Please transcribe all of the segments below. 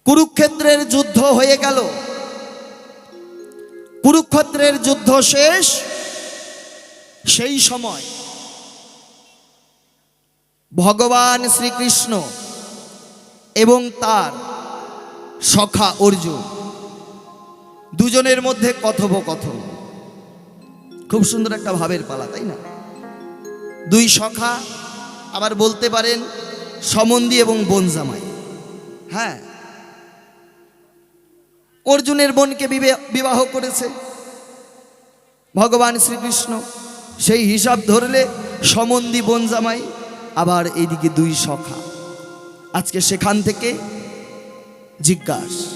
কুরুক্ষেত্রের যুদ্ধ হয়ে গেল। কুরুক্ষেত্রের যুদ্ধ শেষ। সেই সময় ভগবান শ্রীকৃষ্ণ এবং তার সখা অর্জুন দুজনের মধ্যে কথোপকথন। খুব সুন্দর একটা ভাবের পালা, তাই না? দুই সখা, আবার বলতে পারেন সম্বন্ধী এবং বোন জামাই। হ্যাঁ, অর্জুনের বোনকে বিবাহ করেছে ভগবান শ্রীকৃষ্ণ। সেই হিসাব ধরলে সম্বন্ধী বোন জামাই, আবার এইদিকে দুই সখা। আজকে সেখান থেকে জিজ্ঞাসা,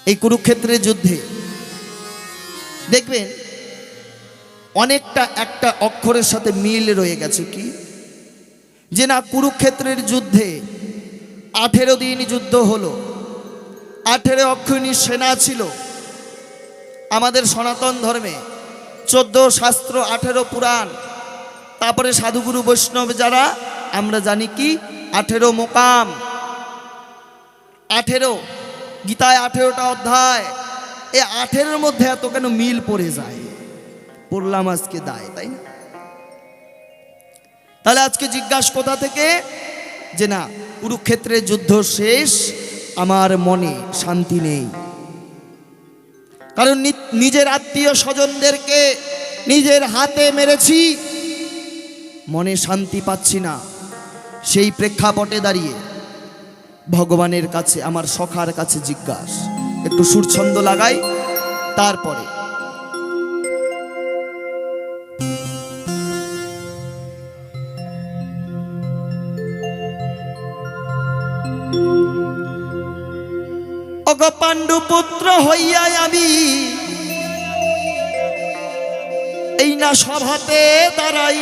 এই কুরুক্ষেত্রের যুদ্ধে দেখবেন অনেকটা একটা অক্ষরের সাথে মিল রয়ে গেছে। কি যে না, কুরুক্ষেত্রের যুদ্ধে 18 দিন যুদ্ধ হলো। 18 অক্ষৌহিণী সেনা ছিল। আমাদের সনাতন ধর্মে 14 শাস্ত্র, 18 পুরাণ, তারপরে সাধুগুরু বৈষ্ণব যারা, আমরা জানি কি 18 মোকাম, 18 গীতায় 18টা অধ্যায়। এই 18-এর মধ্যে এত কেন মিল পড়ে যায়? পড়লাম আজকে দায়, তাই না? তাহলে আজকে জিজ্ঞাসা কোথা থেকে? যে না, কুরুক্ষেত্রের যুদ্ধ শেষ, আমার মনে শান্তি নেই। কারণ নিজের আত্মীয় স্বজনদেরকে নিজের হাতে মেরেছি, মনে শান্তি পাচ্ছি না। সেই প্রেক্ষাপটে দাঁড়িয়ে ভগবানের কাছে, আমার সখার কাছে জিজ্ঞাসা। একটু সুরছন্দ লাগাই, তারপরে অগ পাণ্ডু পুত্র হইয়া আমি এই না সভাতে দাঁড়াই,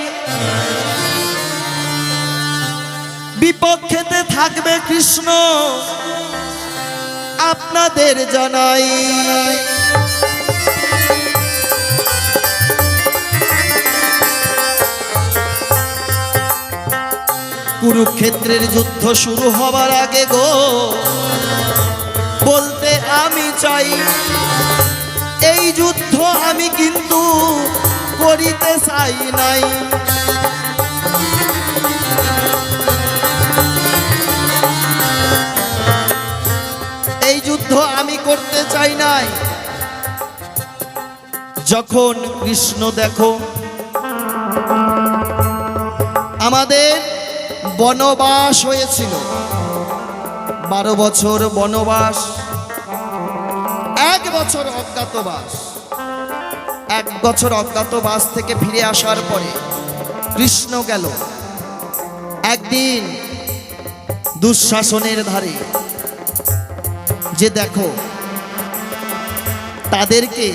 বিপক্ষেতে থাকবে কৃষ্ণ আপনাদের জানাই। কুরুক্ষেত্রের যুদ্ধ শুরু হবার আগে গো বলতে আমি চাই, এই যুদ্ধ আমি কিন্তু করিতে চাই নাই। এই যুদ্ধ আমি করতে চাই নাই। যখন কৃষ্ণ দেখো আমাদের বনবাস হয়েছিল, 12 বছর বনবাস, 1 বছর অজ্ঞাতবাস। 1 বছর অজ্ঞাতবাস থেকে ফিরে আসার পরে কৃষ্ণ গেল একদিন দুঃশাসনের ধারে, যে দেখো তাদেরকে,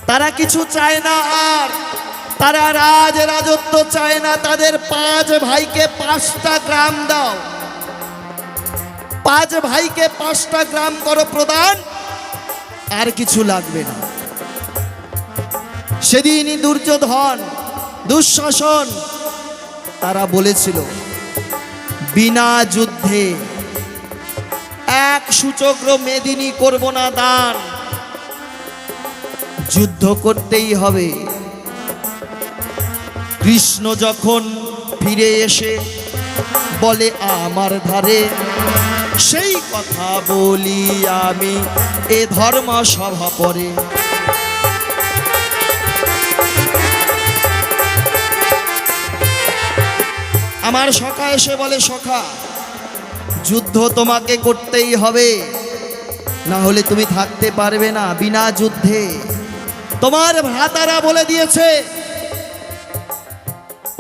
তারা কিছু চায় না, আর তারা রাজত্ব চায় না। তাদের 5 ভাইকে 5টা গ্রাম দাও, 5 ভাইকে 5টা গ্রাম করো প্রদান, আর কিছু লাগবে না। সেদিনই দুর্যোধন, দুঃশাসন, তারা বলেছিল বিনা যুদ্ধে 1 সূচক্র মেদিনী করব না দান, যুদ্ধ করতেই হবে। কৃষ্ণ যখন ফিরে এসে বলে আমার ধারে, সেই কথা বলি আমি এ ধর্ম সভা পরে। আমার সখা এসে বলে, সখা যুদ্ধ তোমাকে করতেই হবে, না হলে তুমি থাকতে পারবে না বিনা যুদ্ধে। তোমার ভ্রাতারা বলে দিয়েছে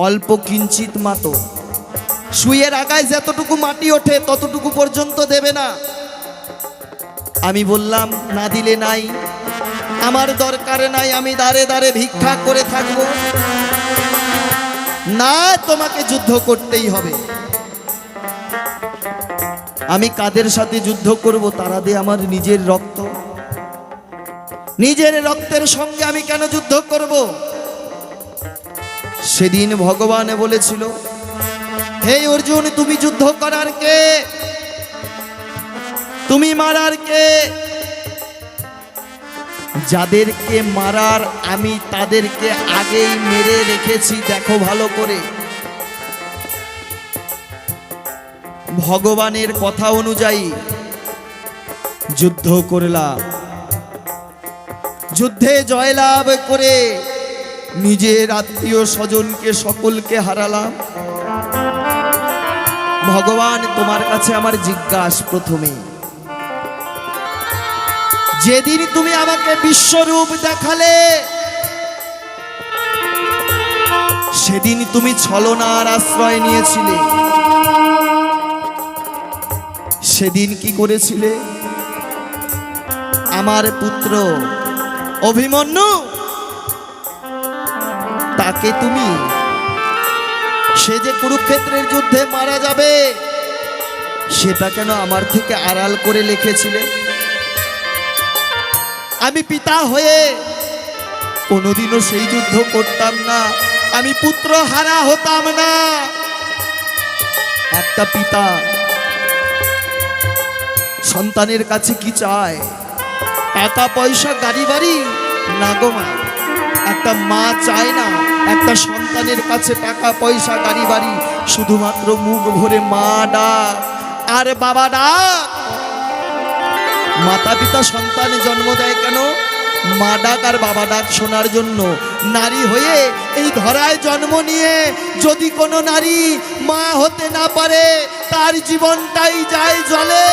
অল্প কিঞ্চিত মাতো, শুয়ের আগায় যতটুকু মাটি ওঠে ততটুকু পর্যন্ত দেবে না। আমি বললাম না দিলে নাই, আমার দরকার নাই, আমি দাঁড়ে দাঁড়ে ভিক্ষা করে থাকবো না, তোমাকে যুদ্ধ করতেই হবে। আমি কাদের সাথে যুদ্ধ করব? তারা দিয়ে আমার নিজের রক্ত, নিজের রক্তের সঙ্গে আমি কেন যুদ্ধ করব? সেদিন ভগবান বলেছিল হে অর্জুন, তুমি যুদ্ধ করার কে? তুমি মারার কে? যাদেরকে মারার আমি তাদেরকে আগেই মেরে রেখেছি, দেখো ভালো করে। ভগবানের কথা অনুযায়ী যুদ্ধ করলাম, যুদ্ধে জয়লাভ করে নিজের আত্মীয় স্বজনকে সকলকে হারালাম। ভগবান, তোমার কাছে আমার জিজ্ঞাসা প্রথমে, যেদিন তুমি আমাকে বিশ্বরূপ দেখালে সেদিন তুমি ছলনার আশ্রয় নিয়েছিলে। সেদিন কি করেছিলে? আমার পুত্র অভিমন্যু, তাকে তুমি, সে যে কুরুক্ষেত্রের যুদ্ধে মারা যাবে, সেটা কেন আমার থেকে আড়াল করে লিখেছিলে? আমি পিতা হয়ে কোনোদিনও সেই যুদ্ধ করতাম না, আমি পুত্র হারা হতাম না। একটা পিতা সন্তানের কাছে কি চায়? টাকা পয়সা, গাড়ি বাড়ি? না গো মা, একটা মা চায় না একটা সন্তানের কাছে টাকা পয়সা, গাড়ি বাড়ি, শুধুমাত্র মুখ ভরে মা ডাক আর বাবা ডাক। মাতা পিতা সন্তানে জন্ম দেয় কেন? মা ডাক আর বাবা ডাক শোনার জন্য। নারী হয়ে এই ধরায় জন্ম নিয়ে যদি কোনো নারী মা হতে না পারে, তার জীবনটাই যায় জলে।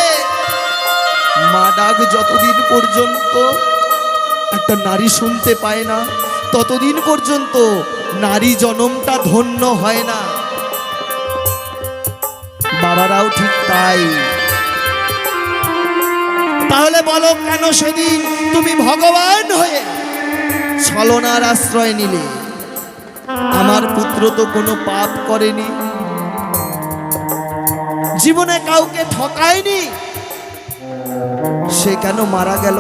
মা ডাক যতদিন পর্যন্ত একটা নারী শুনতে পায় না, ততদিন পর্যন্ত নারী জন্মটা ধন্য হয় না। বাবারাও ঠিক তাই। তাহলে বলো, কেন সেদিন তুমি ভগবান হয়ে ছলনার আশ্রয় নিলে? আমার পুত্র তো কোনো পাপ করেনি, জীবনে কাউকে ঠকায়নি, সে কেন মারা গেল?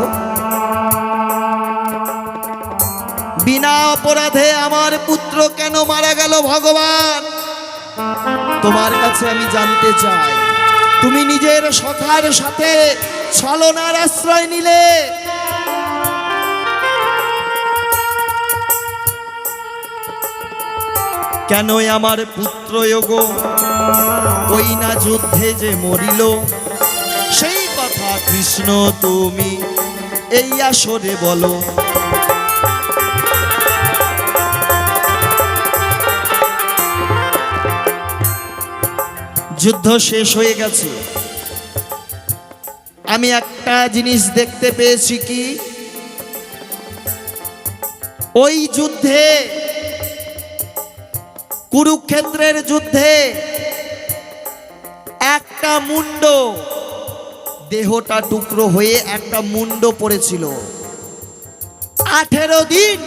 বিনা অপরাধে আমার পুত্র কেন মারা গেল? ভগবান, তোমার কাছে আমি জানতে চাই। তুমি নিজের সখার সাথে ছলনার আশ্রয় নিলে, কেন আমার পুত্র যোগো ওই না যুদ্ধে যে মরিল? সেই কথা কৃষ্ণ তুমি এই আসরে বলো। যুদ্ধ শেষ হয়ে গেছে, আমি একটা জিনিস দেখতে পেয়েছি, কি ওই যুদ্ধে, কুরুক্ষেত্রের যুদ্ধে একটা মুন্ড, দেহটা টুকরো হয়ে একটা মুন্ড পড়েছিল। 18 দিন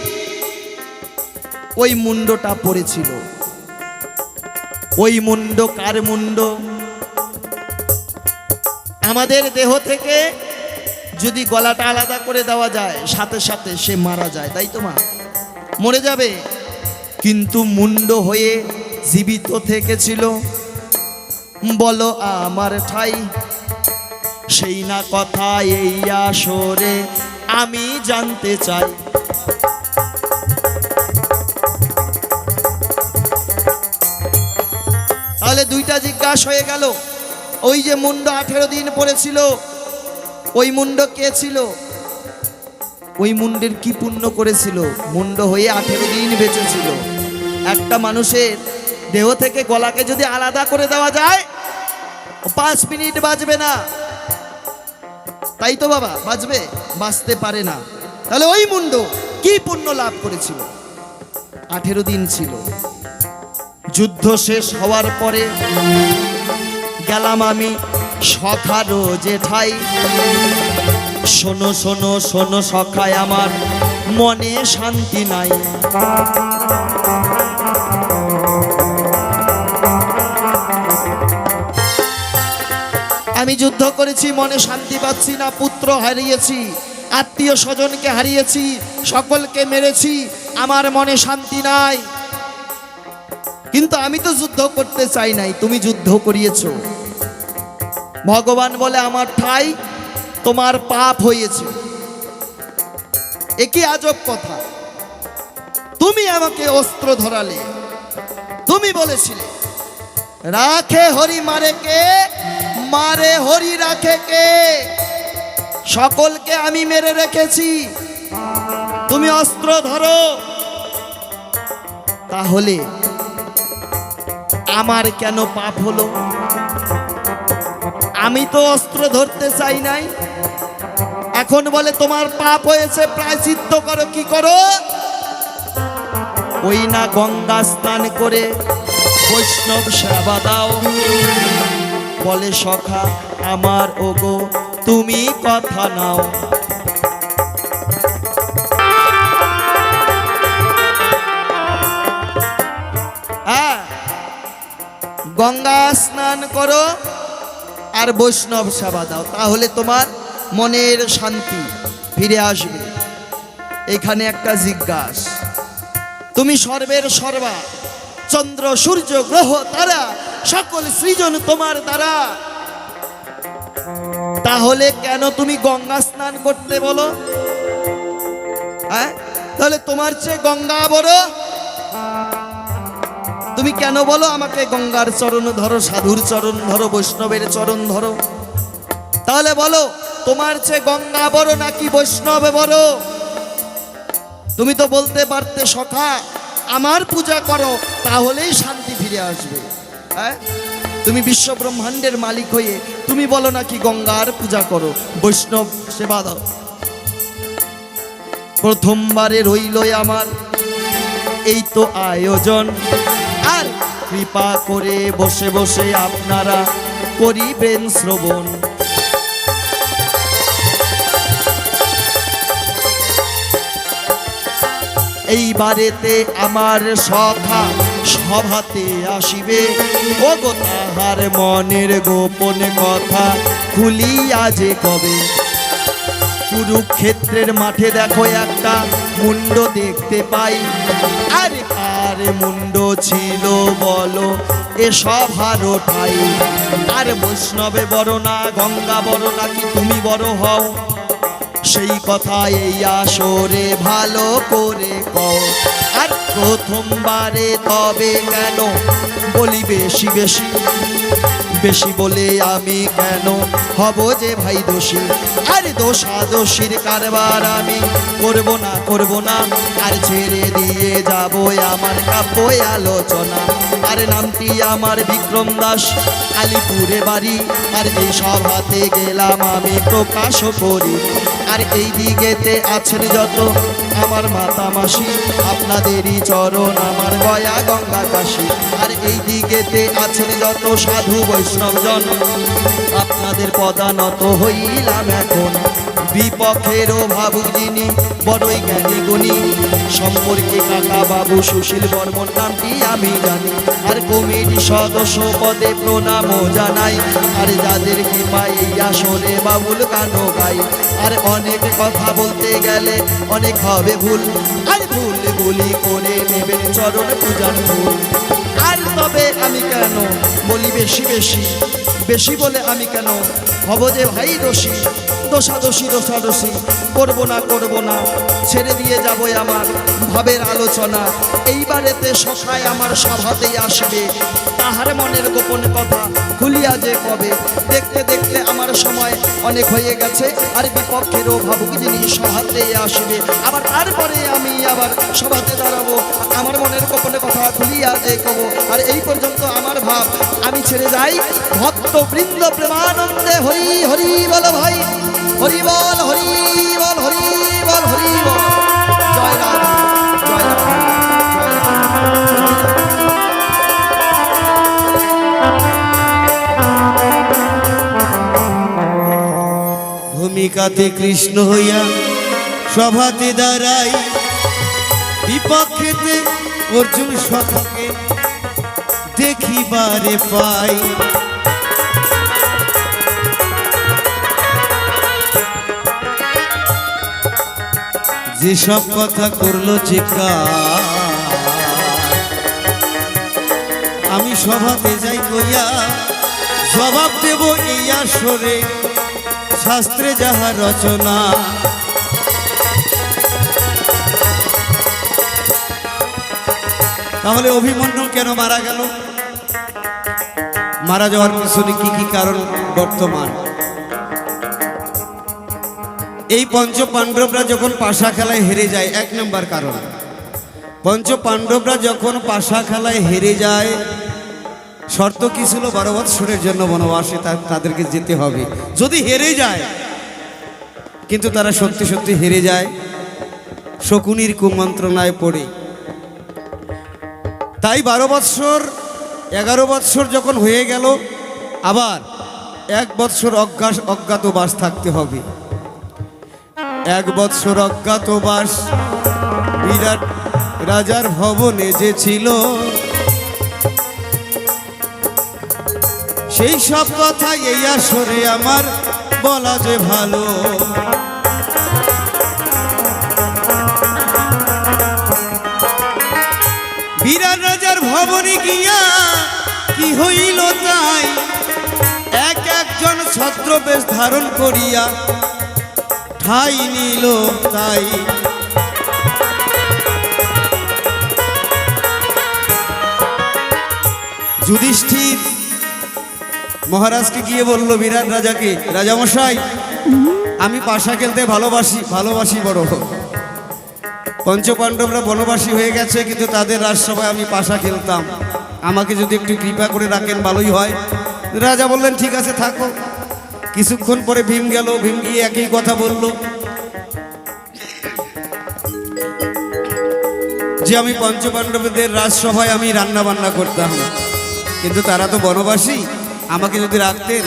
ওই মুন্ডটা পড়েছিল। ওই মুন্ড কার মুন্ড? আমাদের দেহ থেকে যদি গলাটা আলাদা করে দেওয়া যায়, সাথে সাথে সে মারা যায়, তাই তো মা? মরে যাবে, কিন্তু মুন্ড হয়ে জীবিত থেকেছিল। বলো আমার ঠাই, সেই না কথা এই আসরে আমি জানতে চাই। তাহলে দুইটা জিজ্ঞাসা হয়ে গেল। ওই যে মুন্ড 18 দিন পড়েছিল, ওই মুন্ড কে ছিল? ওই মুন্ডের কি পুণ্য করেছিল? মুন্ড হয়ে 18 দিন বেঁচেছিল। একটা মানুষের দেহ থেকে গলাকে যদি আলাদা করে দেওয়া যায়, 5 মিনিট বাঁচবে না, তাই তো বাবা? বাঁচবে? বাঁচতে পারে না। তাহলে ওই মুন্ড কি পুণ্য লাভ করেছিল? 18 দিন ছিল। যুদ্ধ শেষ হওয়ার পরে গেলাম আমি সখারো জেঠাই। শোনো শোনো শোনো সখায়, আমার মনে শান্তি নাই। আমি যুদ্ধ করেছি, মনে শান্তি পাচ্ছি না। পুত্র হারিয়েছি, আত্মীয় স্বজনকে হারিয়েছি, সকলকে মেরেছি, আমার মনে শান্তি নাই। কিন্তু আমি তো যুদ্ধ করতে চাই নাই, তুমি যুদ্ধ করিয়েছো। ভগবান বলে আমার ঠাই তোমার পাপ হয়েছে। একই আজব কথা। তুমি আমাকে অস্ত্র ধরালে, তুমি বলেছিলে রাখে হরি মারে কে, মারে হরি রাখে কে। সকলকে আমি মেরে রেখেছি, তুমি অস্ত্র ধরো। তাহলে আমার কেন পাপ হলো? আমি তো অস্ত্র ধরতে চাই নাই। এখন বলে তোমার পাপ হয়েছে, প্রায়শ্চিত্ত করো। কি করো? ওই না গঙ্গা স্নান করে বৈষ্ণব সেবা দাও। বলে সখা আমার ওগো তুমি কথা নাও। হ্যাঁ, গঙ্গা স্নান করো আর বৈষ্ণব সেবা দাও, তাহলে তোমার মনের শান্তি ফিরে আসবে। এখানে একটা জিজ্ঞাসা, তুমি সর্বের সর্বা, চন্দ্র সূর্য গ্রহ তারা সকল সৃজন তোমার দ্বারা, তাহলে কেন তুমি গঙ্গা স্নান করতে বলো? হ্যাঁ, তাহলে তোমার চেয়ে গঙ্গা বড়? তুমি কেন বলো আমাকে গঙ্গার চরণ ধরো, সাধুর চরণ ধরো, বৈষ্ণবের চরণ ধরো? তাহলে বলো তোমার চেয়ে গঙ্গা বড় নাকি বৈষ্ণব বড়? তুমি তো বলতে পারতে সখা আমার পূজা করো, তাহলেই শান্তি ফিরে আসবে। হ্যাঁ, তুমি বিশ্ব ব্রহ্মাণ্ডের মালিক হয়ে তুমি বলো নাকি গঙ্গার পূজা করো, বৈষ্ণব সেবা দাও। প্রথমবারে রইল আমার এই তো আয়োজন, আর কৃপা করে বসে বসে আপনারা করিবেন শ্রবণ। এইবারেতে আমার সখা সভাতে আসিবে, ও গো তাহার মনের গোপন কথা খুলিয়া যে কবে। কুরুক্ষেত্রের মাঠে দেখো একটা মুন্ড দেখতে পাই, আরে কার মুন্ড ছিল বলো এ সভারও ঠাই। আর বৈষ্ণবে বড় না গঙ্গা বড় নাকি তুমি বড় হও, সেই কথা এই আসরে ভালো করে কও। আর প্রথমবারে তবে কেন বলি বেশি বেশি, বেশি বলে আমি কেন হব যে ভাই দোষী। আরে দোষাদোষীর কারবার আমি করব না, করব না। আর ছেড়ে দিয়ে যাবো আমার কাব্য আলোচনা। আর নামটি আমার বিক্রম দাস, আলিপুরে বাড়ি। আর এই সভাতে গেলাম আমি প্রকাশ করি। আর এই দিকেতে আছেন যত আমার মাতা মাসি, আপনাদেরই চরণ আমার গয়া গঙ্গা কাশী। আর এই দিকেতে আছেন যত সাধু বৈষ্ণব জন, আপনাদের পদানত হইলাম এখন। বিপক্ষেরও ভাবুক যিনি বড়ই জ্ঞানী গুণী, সম্পর্কে কাকা বাবু সুশীল বর্মন নামটি আমি জানি। আর কমিটি সদস্য পদে প্রণামও জানাই। আর যাদের কৃপায় এই আসরে বাবুল গানও গাই। আর অনেক কথা বলতে গেলে অনেক হবে ভুল, আর ভুল বলি করে নেবেন চরণ পূজার ফুল। আর তবে আমি কেন বলি বেশি বেশি, বেশি বলে আমি কেন হব যে ভাই দোষী। দোষাদোষী দোষাদোষী করবো না, করবো না। ছেড়ে দিয়ে যাবো আমার ভাবের আলোচনা। এইবারেতে সখায় আমার সভাতেই আসবে, তাহার মনের গোপন কথা খুলিয়া যে কবে। দেখতে দেখতে আমার সময় অনেক হয়ে গেছে। আর বিপক্ষেরও ভাবুক যিনি সভাতেই আসবে, আবার তারপরে আমি আবার সভাতে দাঁড়াবো, আমার মনের গোপন কথা খুলিয়া যে কব। আর এই পর্যন্ত আমার ভাব আমি ছেড়ে যাই। ভক্তবৃন্দ প্রেমানন্দে হরি হরি বল ভাই, হরি বল হরি বল হরি বল হরি বল। জয় রাধা, জয় রাধা, জয় রাধা। ভূমিকাতে কৃষ্ণ হইয়া সভাতে দাঁড়াই, বিপক্ষেতে অর্জুন সখাকে দেখিবারে পাই। যেসব কথা করলো চিৎকার, আমি সভাতে যাই কইয়া জবাব দেব এই আসরে শাস্ত্রে যাহা রচনা। তাহলে অভিমন্যু কেন মারা গেল? মারা যাওয়ার পিছনে কি কি কারণ বর্তমান? এই পঞ্চ পাণ্ডবরা যখন পাশা খেলায় হেরে যায়, এক নম্বর কারণ। পঞ্চ পাণ্ডবরা যখন পাশা খেলায় হেরে যায়, শর্ত কি ছিল? 12 বৎসরের জন্য বনবাসে তাদেরকে যেতে হবে। যদি হেরে যায়, কিন্তু তারা সত্যি সত্যি হেরে যায় শকুনির কুমন্ত্রণায় পড়ে। তাই 12 বৎসর 11 বৎসর যখন হয়ে গেল, আবার 1 বৎসর অজ্ঞাতবাস থাকতে হবে। 1 বৎসর অজ্ঞাতবাস বিরাট রাজার ভবনে যে ছিল, সেই সব কথা এই আসরে আমার বলা যে ভালো। বিরাট রাজার ভবনে গিয়া কি হইল তাই, একজন ছত্রবেশ ধারণ করিয়া ঠাই নিল তাই। যুধিষ্ঠির মহারাজকে গিয়ে বলল বিরাট রাজাকে, রাজামশাই আমি পাশা খেলতে ভালোবাসি বড়। পঞ্চপাণ্ডবরা বনবাসী হয়ে গেছে, কিন্তু তাদের রাজসভায় আমি পাশা খেলতাম, আমাকে যদি একটু কৃপা করে রাখেন ভালোই হয়। রাজা বললেন ঠিক আছে থাকো। কিছুক্ষণ পরে ভীম গেল, ভীম গিয়ে একই কথা বলল যে আমি পঞ্চপাণ্ডবদের রাজসভায় আমি রান্না বান্না করতাম, কিন্তু তারা তো বনবাসী, আমাকে যদি রাখতেন।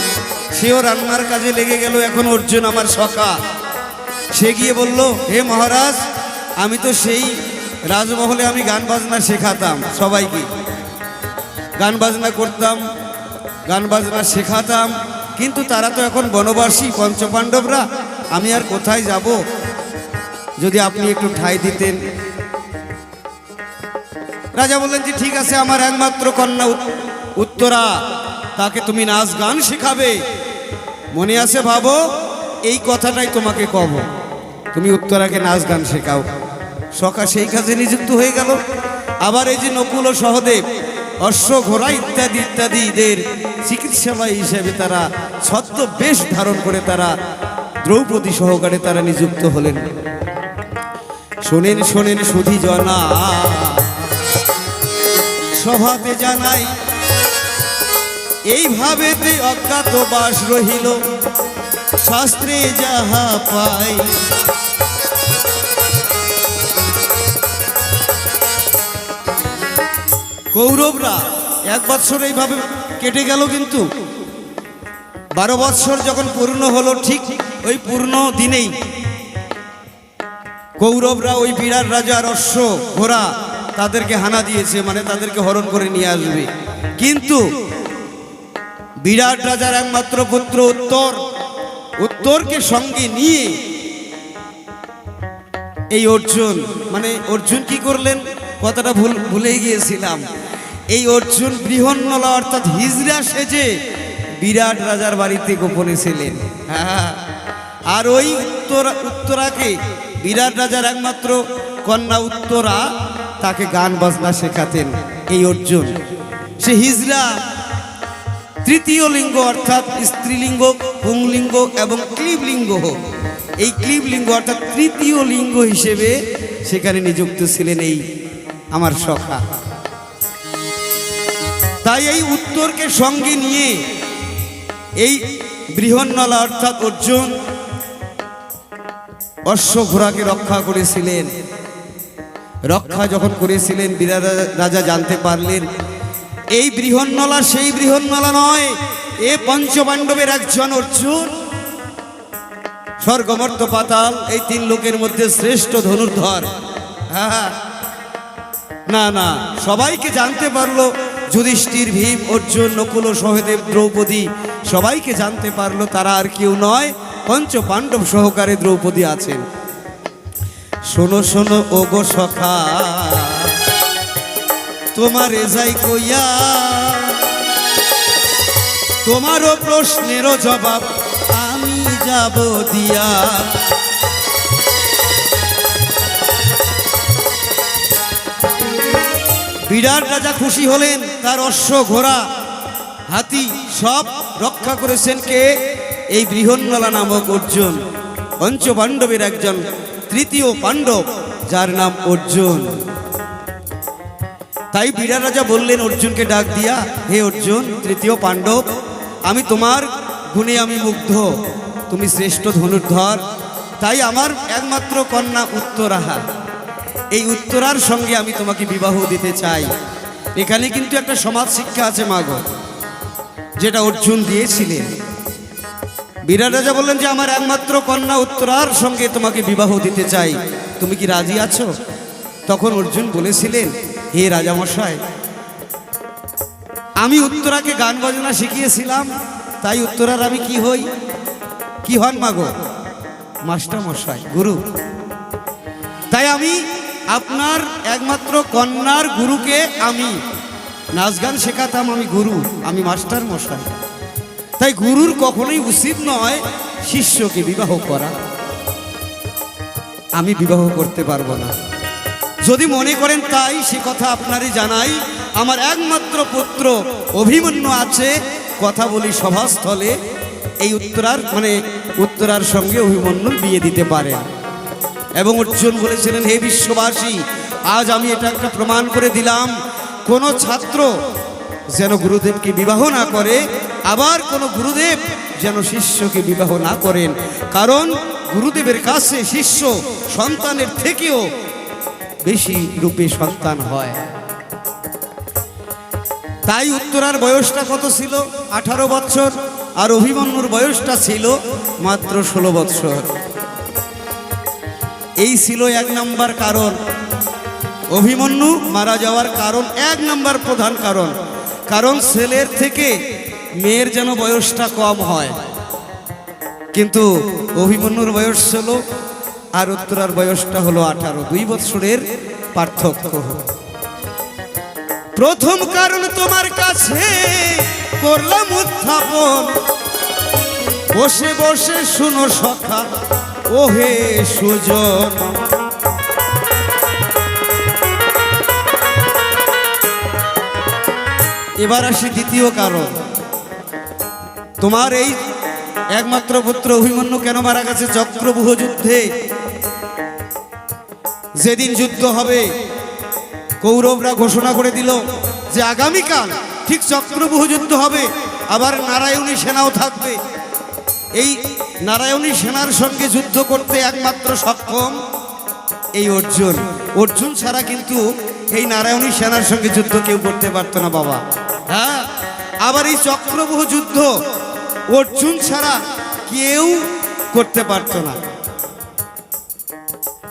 সেও রান্নার কাজে লেগে গেল। এখন অর্জুন আমার সখা, সে গিয়ে বলল হে মহারাজ, আমি তো সেই রাজমহলে আমি গান বাজনা শেখাতাম, সবাইকে গান বাজনা করতাম, গান বাজনা শেখাতাম, কিন্তু তারা তো এখন বনবাসী পঞ্চপাণ্ডবরা, আমি আর কোথায় যাব? যদি আপনি একটু ঠাঁই দিতেন। রাজা বললেন যে ঠিক আছে, আমার একমাত্র কন্যা উত্তরা, তাকে তুমি নাচ গান শেখাবে। মনে আছে ভাবো, এই কথাটাই তোমাকে কব, তুমি উত্তরাকে নাচ গান শেখাও। সখা সেই কাজে নিযুক্ত হয়ে গেল। আবার এই যে নকুল ও সহদেব অশ্ব ঘোড়া ইত্যাদি ইত্যাদিদের চিকিৎসালয় হিসেবে তারা ছদ্মবেশ ধারণ করে তারা দ্রৌপদী সহকারে তারা নিযুক্ত হলেন। শোনেন শোনেন সুধী জনা, সভাতে জানাই এইভাবেতে অজ্ঞাতবাস রহিল, শাস্ত্রে যাহা পাই। কৌরবরা 1 বৎসর এইভাবে কেটে গেল, কিন্তু 12 বৎসর যখন পূর্ণ হলো, ঠিক ওই পূর্ণ দিনেই কৌরবরা ওই বিরাট রাজার অশ্ব ঘোড়া তাদেরকে হানা দিয়েছে, মানে তাদেরকে হরণ করে নিয়ে আসবে। কিন্তু বিরাট রাজার একমাত্র পুত্র উত্তরকে সঙ্গে নিয়ে এই অর্জুন, মানে অর্জুন কি করলেন কথাটা ভুলেই গিয়েছিলাম। এই অর্জুন বৃহন্নলা অর্থাৎ হিজড়া সেজে বিরাট রাজার বাড়িতে গোপনে ছিলেন। হ্যাঁ, আর ওই উত্তরাকে, বিরাট রাজার একমাত্র কন্যা উত্তরা, তাকে গান বাজনা শেখাতেন এই অর্জুন। সে হিজড়া তৃতীয় লিঙ্গ অর্থাৎ স্ত্রীলিঙ্গ, পুংলিঙ্গ এবং ক্লীবলিঙ্গ, এই ক্লীবলিঙ্গ অর্থাৎ তৃতীয় লিঙ্গ হিসেবে সেখানে নিযুক্ত ছিলেন এই আমার সখা। তাই এই উত্তরকে সঙ্গে নিয়ে এই বৃহন্নলা অর্থাৎ অর্জুন অশ্ব ঘোড়াকে রক্ষা করেছিলেন। রক্ষা যখন করেছিলেন, বিরাট রাজা জানতে পারলেন এই বৃহন্নলা সেই বৃহন্নলা নয়, এ পঞ্চপাণ্ডবের একজন অর্জুন। স্বর্গ মর্ত্য পাতাল এই 3 লোকের মধ্যে শ্রেষ্ঠ ধনুর্ধর। হ্যাঁ, না না, সবাইকে জানতে পারলো, যুধিষ্ঠির, ভীম, অর্জুন, নকুল ও সহদেব, দ্রৌপদী, সবাইকে জানতে পারলো তারা আর কেউ নয়, পঞ্চপাণ্ডব সহকারে দ্রৌপদী আছেন। শোনো শোনো ও গো সখা, তোমারে যাই কইয়া, তোমারও প্রশ্নেরও জবাব আমি যাব দিয়া। বিরাট রাজা খুশি হলেন, তার অশ্ব ঘোড়া হাতি সব রক্ষা করেছেন কে? এই বৃহন্নলা নামক অর্জুন, পঞ্চপাণ্ডবের একজন তৃতীয় পাণ্ডব, যার নাম অর্জুন। তাই বিরাট রাজা বললেন অর্জুনকে ডাক দিয়া, হে অর্জুন তৃতীয় পাণ্ডব, আমি তোমার গুণে আমি মুগ্ধ, তুমি শ্রেষ্ঠ ধনুর্ধর, তাই আমার একমাত্র কন্যা উত্তরাহা, এই উত্তরার সঙ্গে আমি তোমাকে বিবাহ দিতে চাই। এখানে কিন্তু একটা সমাজ শিক্ষা আছে মাগো, যেটা অর্জুন দিয়েছিলেন। বিরাট রাজা বললেন যে আমার একমাত্র কন্যা উত্তরার সঙ্গে তোমাকে বিবাহ দিতে চাই, তুমি কি রাজি আছো? তখন অর্জুন বলেছিলেন, হে রাজামশাই, আমি উত্তরাকে গান বাজনা শিখিয়েছিলাম, তাই উত্তরার আমি কি হই? কি হন মাগো? মাস্টার মশাই, গুরু। তাই আমি আপনার একমাত্র কন্যার গুরুকে আমি নাচ গান শেখাতাম, আমি গুরু, আমি মাস্টার মশাই। তাই গুরুর কখনোই উচিত নয় শিষ্যকে বিবাহ করা। আমি বিবাহ করতে পারবো না। যদি মনে করেন তাই, সে কথা আপনারই জানাই, আমার একমাত্র পুত্র অভিমন্যু আছে, কথা বলি সভাস্থলে, এই উত্তরার সঙ্গে অভিমন্যুর বিয়ে দিতে পারে। এবং অর্জুন বলেছিলেন, হে বিশ্ববাসী, আজ আমি এটা একটা প্রমাণ করে দিলাম, কোনো ছাত্র যেন গুরুদেবকে বিবাহ না করে, আবার কোনো গুরুদেব যেন শিষ্যকে বিবাহ না করেন, কারণ গুরুদেবের কাছে শিষ্য সন্তানের থেকেও বেশি রূপে সন্তান হয়। তাই উত্তরার বয়সটা কত ছিল? 18 বছর, আর অভিমন্যুর বয়সটা ছিল মাত্র 16 বছর। এই ছিল 1 নম্বর কারণ, অভিমন্যু মারা যাওয়ার কারণ, 1 নম্বর প্রধান কারণ, কারণ ছেলের থেকে মেয়ের যেন বয়সটা কম হয়। কিন্তু অভিমন্যুর বয়স ছিল আর উত্তরার বয়সটা হলো 18, 2 বছরের পার্থক্য। প্রথম কারণ তোমার কাছে করলাম উত্থাপন, বসে বসে শুনো সখা ওহে সুজন। এবার আসি দ্বিতীয় কারণ, তোমার এই একমাত্র পুত্র অভিমন্যু কেন মারা গেছে? চক্রব্যূহ যুদ্ধে। যেদিন যুদ্ধ হবে, কৌরবরা ঘোষণা করে দিল যে আগামীকাল ঠিক চক্রব্যূহ যুদ্ধ হবে, আবার নারায়ণী সেনাও থাকবে। এই নারায়ণী সেনার সঙ্গে যুদ্ধ করতে একমাত্র সক্ষম এই অর্জুন। অর্জুন ছাড়া কিন্তু এই নারায়ণী সেনার সঙ্গে যুদ্ধ কেউ করতে পারতো না বাবা। হ্যাঁ, আবার এই চক্রব্যূহ যুদ্ধ অর্জুন ছাড়া কেউ করতে পারতো না।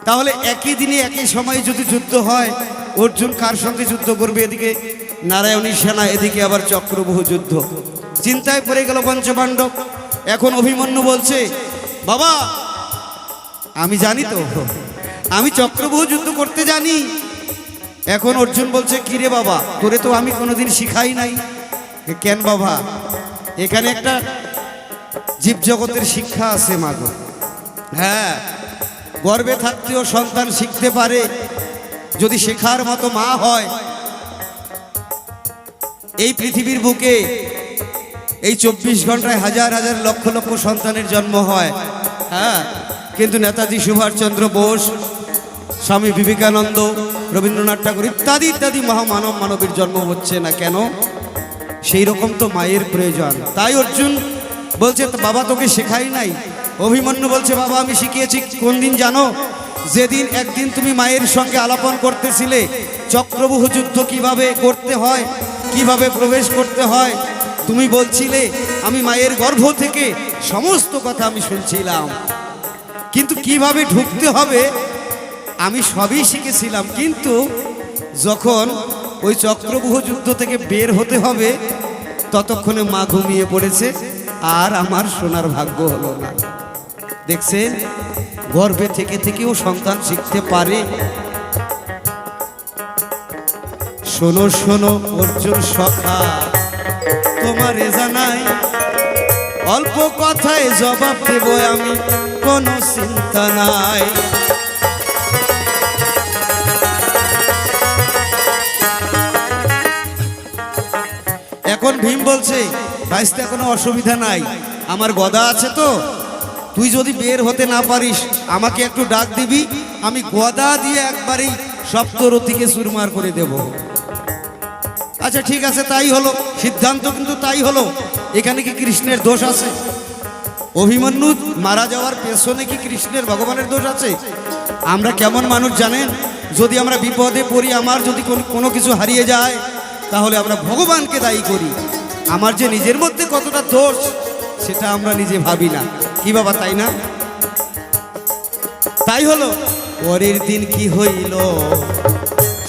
তাহলে একই দিনে একই সময়ে যদি যুদ্ধ হয়, অর্জুন কার সঙ্গে যুদ্ধ করবে? এদিকে নারায়ণী সেনা, এদিকে আবার চক্রব্যূহ যুদ্ধ। চিন্তায় পড়ে গেল পঞ্চপাণ্ডব। এখন অভিমন্যু বলছে, বাবা আমি জানি তো, আমি চক্রব্যূহ যুদ্ধ করতে জানি। এখন অর্জুন বলছে, কিরে বাবা, তোরে তো আমি কোনোদিন শিখাই নাই। কেন বাবা? এখানে একটা জীবজগতের শিক্ষা আছে মাগো। হ্যাঁ, গর্ভে থাকতেও সন্তান শিখতে পারে যদি শেখার মতো মা হয়। এই পৃথিবীর বুকে এই 24 ঘন্টায় হাজার হাজার লক্ষ লক্ষ সন্তানের জন্ম হয়। হ্যাঁ, কিন্তু নেতাজি সুভাষচন্দ্র বোস, স্বামী বিবেকানন্দ, রবীন্দ্রনাথ ঠাকুর ইত্যাদি ইত্যাদি মহামানব মানবের জন্ম হচ্ছে না কেন? সেই রকম তো মায়ের প্রয়োজন। তাই অর্জুন বলছে, বাবা তোকে শেখাই নাই। অভিমন্যু বলছে, বাবা আমি শিখিয়েছি। কোন দিন জানো? যেদিন একদিন তুমি মায়ের সঙ্গে আলাপন করতেছিলে, চক্রব্যূহ যুদ্ধ কিভাবে করতে হয়, কিভাবে প্রবেশ করতে হয়, তুমি বলছিলে। আমি মায়ের গর্ভ থেকে সমস্ত কথা আমি শুনছিলাম, কিন্তু কিভাবে ঢুকতে হবে আমি সবই শিখেছিলাম। কিন্তু যখন ওই চক্রব্যূহ যুদ্ধ থেকে বের হতে হবে, ততক্ষণে মা ঘুমিয়ে পড়েছে, আর আমার শোনার ভাগ্য হলো না। দেখছেন, গর্ভে থেকে থেকেও সন্তান শিখতে পারে। শোনো শোনো অর্জুন সখা, তোমারে জানাই অল্প কথায় জবাব দেব আমি, কোনো চিন্তা নাই। এখন ভীম বলছে, ভাইস্তে কোনো অসুবিধা নাই, আমার গদা আছে তো, তুই যদি বের হতে না পারিস আমাকে একটু ডাক দিবি, আমি গদা দিয়ে একবারেই সপ্তরথীকে চুরমার করে দেব। আচ্ছা ঠিক আছে, তাই হলো, সিদ্ধান্ত কিন্তু তাই হলো। এখানে কি কৃষ্ণের দোষ আছে? অভিমন্যু মারা যাওয়ার পেছনে কি কৃষ্ণের, ভগবানের দোষ আছে? আমরা কেমন মানুষ জানেন, যদি আমরা বিপদে পড়ি, আমার যদি কোনো কিছু হারিয়ে যায়, তাহলে আমরা ভগবানকে দায়ী করি। আমার যে নিজের মধ্যে কতটা দোষ সেটা আমরা নিজে ভাবি না, কি বাবা, তাই না? তাই হলো, পরের দিন কি হইল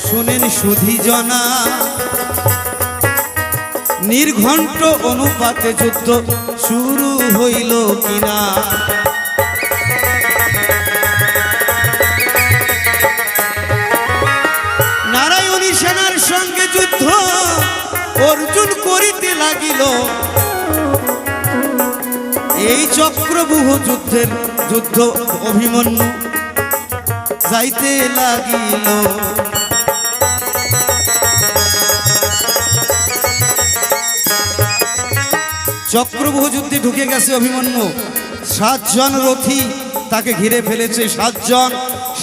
শুনেন সুধী জনা, নির্ঘণ্ট অনুপাতে যুদ্ধ শুরু হইল কিনা। নারায়ণী সেনার সঙ্গে যুদ্ধ অর্জুন করিতে লাগিল, এই চক্রবুহ যুদ্ধের যুদ্ধ অভিমন্যু যাইতে লাগিল। চক্রবুহ যুদ্ধে ঢুকে গেছে অভিমন্যু, 7 জন রথী তাকে ঘিরে ফেলেছে, 7 জন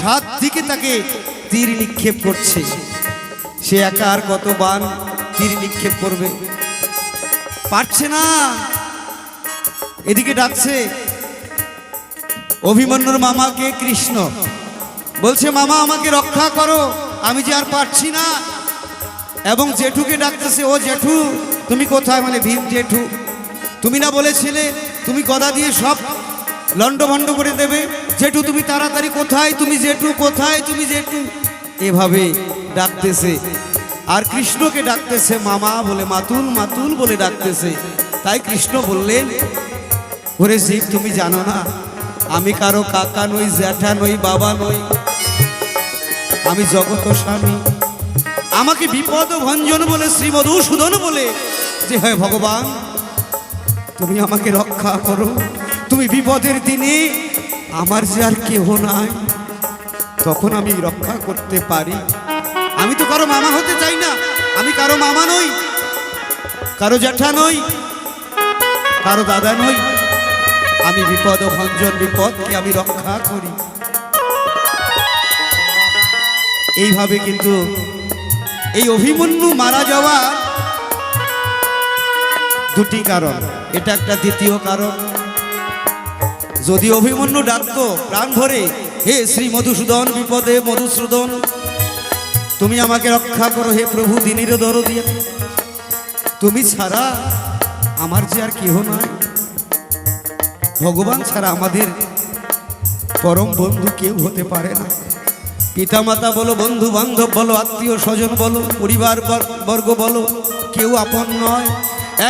7 দিকে তাকে তীর নিক্ষেপ করছে। সে একা আর কত বাণ তীর নিক্ষেপ করবে, পারছে না। এদিকে ডাকছে অভিমন্যুর মামাকে কৃষ্ণ, বলছে মামা আমাকে রক্ষা করো, আমি যে আর পারছি না। এবং জেঠুকে ডাকতেছে, ও জেঠু তুমি কোথায়? মানে ভীম জেঠু, তুমি না বলেছিলে তুমি গদা দিয়ে সব লন্ডভন্ড করে দেবে, জেঠু তুমি তাড়াতাড়ি কোথায়? তুমি জেঠু কোথায়? তুমি জেঠু, এভাবে ডাকতেছে। আর কৃষ্ণকে ডাকতেছে মামা বলে, মাতুল মাতুল বলে ডাকতেছে। তাই কৃষ্ণ বললেন, ওরে জীব তুমি জানো না আমি কারো কাকা নই, জ্যাঠা নই, বাবা নই, আমি জগত স্বামী। আমাকে বিপদ ভঞ্জন বলে শ্রী মধুসূদন বলে যে হয় ভগবান তুমি আমাকে রক্ষা করো, তুমি বিপদের দিনে আমার যে আর কেহ নাই তখন আমি রক্ষা করতে পারি। আমি তো কারো মামা হতে চাই না, আমি কারো মামা নই, কারো জ্যাঠা নই, কারো দাদা নই, আমি বিপদ ভঞ্জন, বিপদকে আমি রক্ষা করি। এইভাবে কিন্তু এই অভিমন্যু মারা যাওয়া দুটি কারণ, এটা একটা দ্বিতীয় কারণ। যদি অভিমন্যু ডাকতো প্রাণ ভরে, হে শ্রী মধুসূদন বিপদে মধুসূদন তুমি আমাকে রক্ষা করো, হে প্রভু দিনের দরদি, তুমি ছাড়া আমার যে আর কেহ নয়, ভগবান ছাড়া আমাদের পরম বন্ধু কেউ হতে পারে না। পিতা মাতা বলো, বন্ধু বান্ধব বলো, আত্মীয় স্বজন বলো, পরিবার বর্গ বলো, কেউ আপন নয়।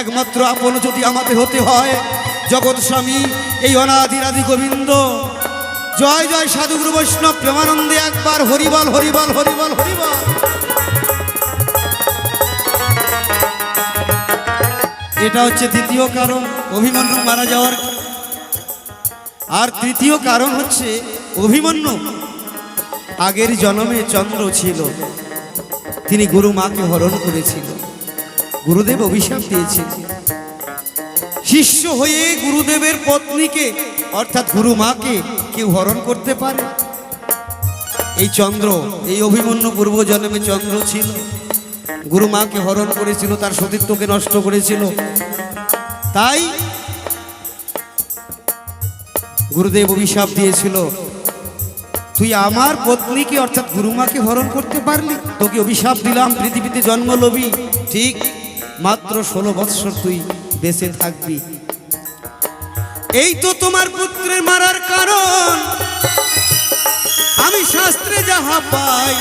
একমাত্র আপন যদি আমাদের হতে হয় জগৎ স্বামী এই অনাদিরাদি গোবিন্দ। জয় জয় সাধুগুরু বৈষ্ণব প্রেমানন্দে একবার হরিবল হরিবল হরিবল হরিবল। এটা হচ্ছে দ্বিতীয় কারণ অভিমন্যু মারা যাওয়ার। আর তৃতীয় কারণ হচ্ছে অভিমন্যু আগের জন্মে চন্দ্র ছিল, তিনি গুরু মাকে হরণ করেছিল, গুরুদেব অভিশাপ দিয়েছিল শিষ্য হয়ে গুরুদেবের পত্নীকে অর্থাৎ গুরু মাকে কেউ হরণ করতে পারে? এই চন্দ্র, এই অভিমন্যু পূর্ব জন্মে চন্দ্র ছিল, গুরু মাকে হরণ করেছিল, তার সতীত্বকে নষ্ট করেছিল। তাই গুরুদেব অভিশাপ দিয়েছিল, তুই আমার পত্নীকে অর্থাৎ গুরুমাকে হরণ করতে পারলি, তোকে অভিশাপ দিলাম পৃথিবীতে জন্ম লবি, ঠিক মাত্র 16 বৎসর তুই বেঁচে থাকবি। এই তো তোমার পুত্রের মারার কারণ। আমি শাস্ত্রে যাহা পাই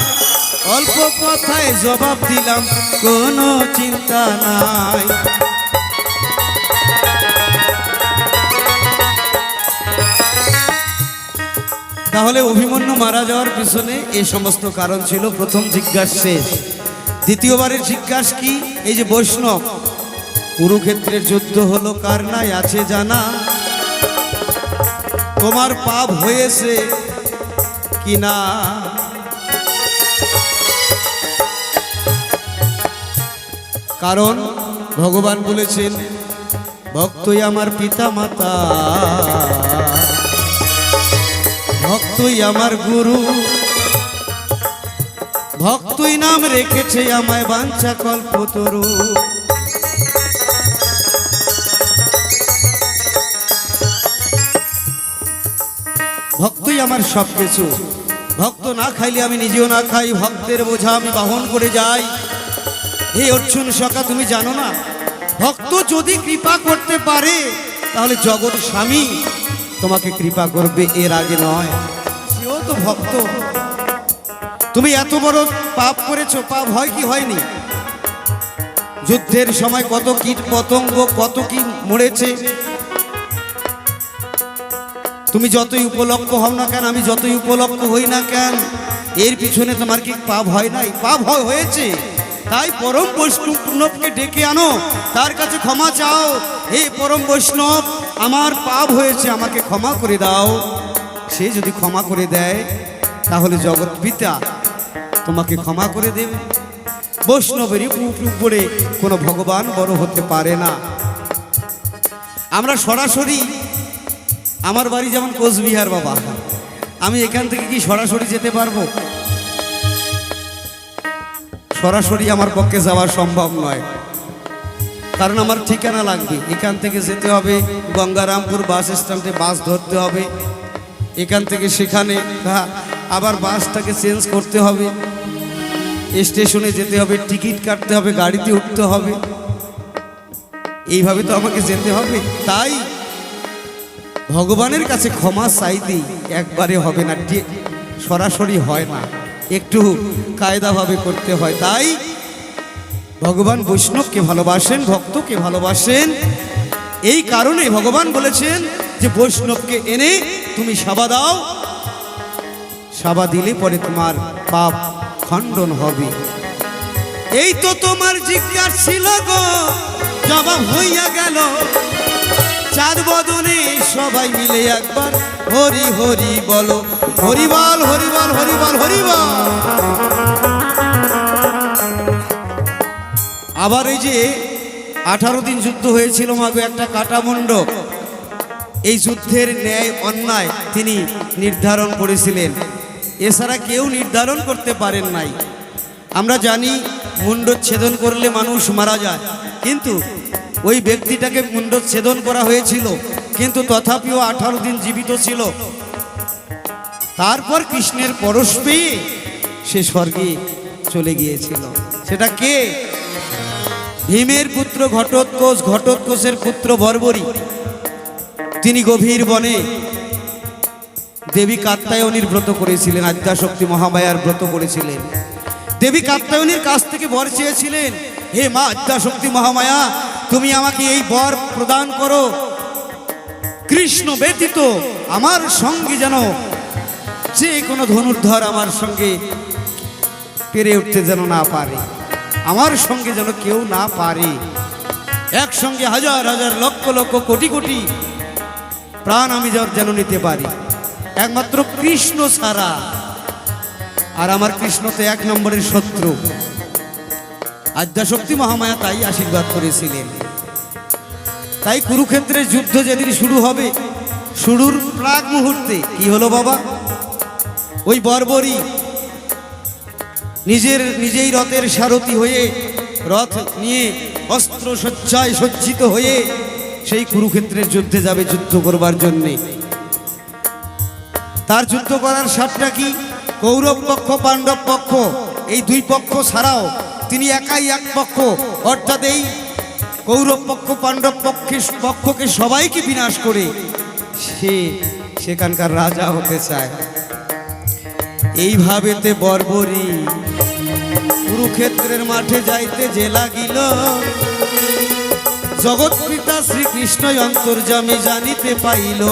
অল্প কথায় জবাব দিলাম, কোনো চিন্তা নাই। তাহলে অভিমন্যু মারা যাওয়ার পিছনে এই সমস্ত কারণ ছিল। প্রথম জিজ্ঞাসা শেষ। দ্বিতীয়বারের জিজ্ঞাসা কি? এই যে বৈষ্ণব, কুরুক্ষেত্রের যুদ্ধ হলো কার নাই আছে জানা, তোমার পাপ হয়েছে কি না? কারণ ভগবান বলেছেন ভক্তই আমার পিতা মাতা, ভক্তই আমার গুরু, ভক্তই নাম রেখেছে আমায় বাঞ্ছা কল্পতরু। ভক্তই আমার সব কিছু। ভক্ত না খাইলে আমি নিজেও না খাই, ভক্তের বোঝা আমি বহন করে যাই। হে অর্জুন সখা, তুমি জানো না, ভক্ত যদি কৃপা করতে পারে তাহলে জগৎ স্বামী তোমাকে কৃপা করবে, এর আগে নয়। সেও তো ভক্ত। তুমি এত বড় পাপ করেছো, পাপ হয় কি হয়নি? যুদ্ধের সময় কত কীট পতঙ্গ, কত কি মরেছে। তুমি যতই উপলক্ষ হও না কেন, আমি যতই উপলক্ষ হই না কেন, এর পিছনে তোমার কি পাপ হয় নাই? পাপ হয়েছে। তাই পরম বৈষ্ণবকে ডেকে আনো, তার কাছে ক্ষমা চাও। হে পরম বৈষ্ণব, আমার পাপ হয়েছে, আমাকে ক্ষমা করে দাও। সে যদি ক্ষমা করে দেয় তাহলে জগৎ পিতা তোমাকে ক্ষমা করে দেবে। বৈষ্ণবেরই উপরে কোনো ভগবান বড় হতে পারে না। আমরা সরাসরি, আমার বাড়ি যেমন কোচবিহার বাবা, আমি এখান থেকে কি সরাসরি যেতে পারবো? সরাসরি আমার পক্ষে যাওয়া সম্ভব নয়, কারণ আমার ঠিকানা লাগবে। এখান থেকে যেতে হবে গঙ্গারামপুর বাস স্ট্যান্ডে, বাস ধরতে হবে। এখান থেকে সেখানে আবার বাসটাকে চেঞ্জ করতে হবে, স্টেশনে যেতে হবে, টিকিট কাটতে হবে, গাড়িতে উঠতে হবে। এইভাবে তো আমাকে যেতে হবে। তাই ভগবানের কাছে ক্ষমা চাইতেই একবারে হবে না, সরাসরি হয় না, একটু কায়দাভাবে করতে হয়। তাই ভগবান বৈষ্ণবকে ভালোবাসেন, ভক্তকে ভালোবাসেন। এই কারণে ভগবান বলেছেন যে বৈষ্ণবকে এনে তুমি সেবা দাও, সেবা দিলে পরে তোমার পাপ খণ্ডন হবে। এই তো তোমার জিজ্ঞাসা ছিল গো, জবাব হইয়া গেল। চাঁদ বদনে সবাই মিলে একবার হরি হরি বলো, হরিবল হরিবল হরিবল হরিবল। আবার এই যে 18 দিন যুদ্ধ হয়েছিল মাগো, একটা কাটামুন্ড, এই যুদ্ধের ন্যায় অন্যায় তিনি নির্ধারণ করেছিলেন, এছাড়া কেউ নির্ধারণ করতে পারেন নাই। আমরা জানি মুন্ডচ্ছেদন করলে মানুষ মারা যায়, কিন্তু ওই ব্যক্তিটাকে মুন্ডচ্ছেদন করা হয়েছিল, কিন্তু তথাপিও 18 দিন জীবিত ছিল। তারপর কৃষ্ণের পরশ পেয়ে সে স্বর্গে চলে গিয়েছিল। সেটা কে? ভীমের পুত্র ঘটোৎকচ, ঘটোৎকচের পুত্র বর্বরী। তিনি গভীর বনে দেবী কাত্যায়নীর ব্রত করেছিলেন, আদ্যাশক্তি মহামায়ার ব্রত করেছিলেন। দেবী কাত্যায়নীর কাছ থেকে বর চেয়েছিলেন, হে মা আদ্যাশক্তি মহামায়া, তুমি আমাকে এই বর প্রদান করো, কৃষ্ণ ব্যতীত আমার সঙ্গে যেন যে কোনো ধনুর্ধর আমার সঙ্গে পেরে উঠতে যেন না পারে, আমার সঙ্গে যেন কেউ না পারে। একসঙ্গে হাজার হাজার লক্ষ লক্ষ কোটি কোটি প্রাণ আমি যেন নিতে পারি, একমাত্র কৃষ্ণ ছাড়া। আর আমার কৃষ্ণ তো 1 নম্বরের শত্রু। আদ্যাশক্তি মহামায়া তাই আশীর্বাদ করেছিলেন। তাই কুরুক্ষেত্রের যুদ্ধ যেদিন শুরু হবে, শুরুর প্রাক মুহূর্তে কি হলো বাবা? ওই বর্বরী নিজেই রথের সারথি হয়ে, রথ নিয়ে অস্ত্র সজ্জায় সজ্জিত হয়ে সেই কুরুক্ষেত্রের যুদ্ধে যাবে, যুদ্ধ করবার জন্যে। তার যুদ্ধ করার সাপটা কি? কৌরব পক্ষ, পাণ্ডব পক্ষ, এই 2 পক্ষ ছাড়াও তিনি একাই এক পক্ষ, অর্থাৎ এই কৌরব পক্ষ পাণ্ডব পক্ষকে সবাইকে বিনাশ করে সে সেখানকার রাজা হতে চায়। এইভাবেতে বর্বরী কুরুক্ষেত্রের মাঠে যাইতে যে লাগিল, জগৎ পিতা শ্রীকৃষ্ণ অন্তর্যামী জানিতে পাইল।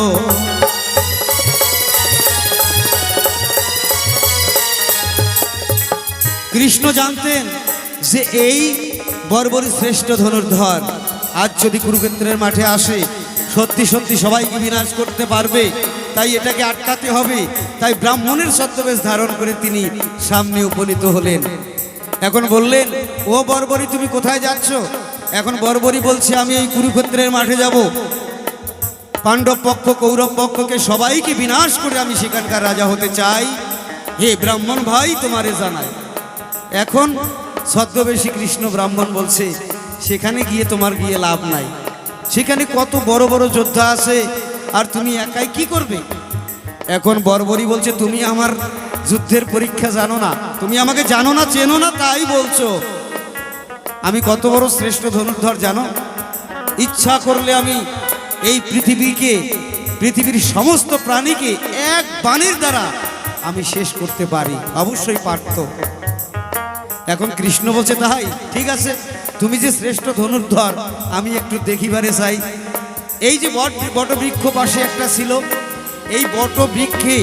কৃষ্ণ জানতেন যে এই বর্বরী শ্রেষ্ঠ ধনুর্ধর আজ যদি কুরুক্ষেত্রের মাঠে আসে সত্যি সত্যি সবাইকে বিনাশ করতে পারবে, তাই এটাকে আটকাতে হবে। তাই ব্রাহ্মণের ছদ্মবেশ ধারণ করে তিনি সামনে উপনীত হলেন। এখন বললেন, ও বর্বরী তুমি কোথায় যাচ্ছ? এখন বর্বরী বলছে, আমি এই কুরুক্ষেত্রের মাঠে যাব। পাণ্ডব পক্ষ কৌরব পক্ষকে সবাইকে বিনাশ করে আমি সেখানকার রাজা হতে চাই। হে ব্রাহ্মণ ভাই, তোমারে জানাই। এখন ছদ্মবেশী কৃষ্ণ ব্রাহ্মণ বলছে, সেখানে গিয়ে তোমার গিয়ে লাভ নাই, সেখানে কত বড় বড় যোদ্ধা আছে, আর তুমি একাই কি করবে? এখন বর্বরী বলছে, তুমি আমার যুদ্ধের পরীক্ষা জানো না, তুমি আমাকে জানো না, চেনো না, তাই বলছো। আমি কত বড় শ্রেষ্ঠ ধনুর্ধর জানো? ইচ্ছা করলে আমি এই পৃথিবীকে, পৃথিবীর সমস্ত প্রাণীকে এক বাণের দ্বারা আমি শেষ করতে পারি। অবশ্যই পারত। এখন কৃষ্ণ বলছে, তাই ঠিক আছে, তুমি যে শ্রেষ্ঠ ধনুর্ধর আমি একটু দেখিবারে চাই। এই যে বটবৃক্ষ পাশে একটা ছিল, এই বটবৃক্ষে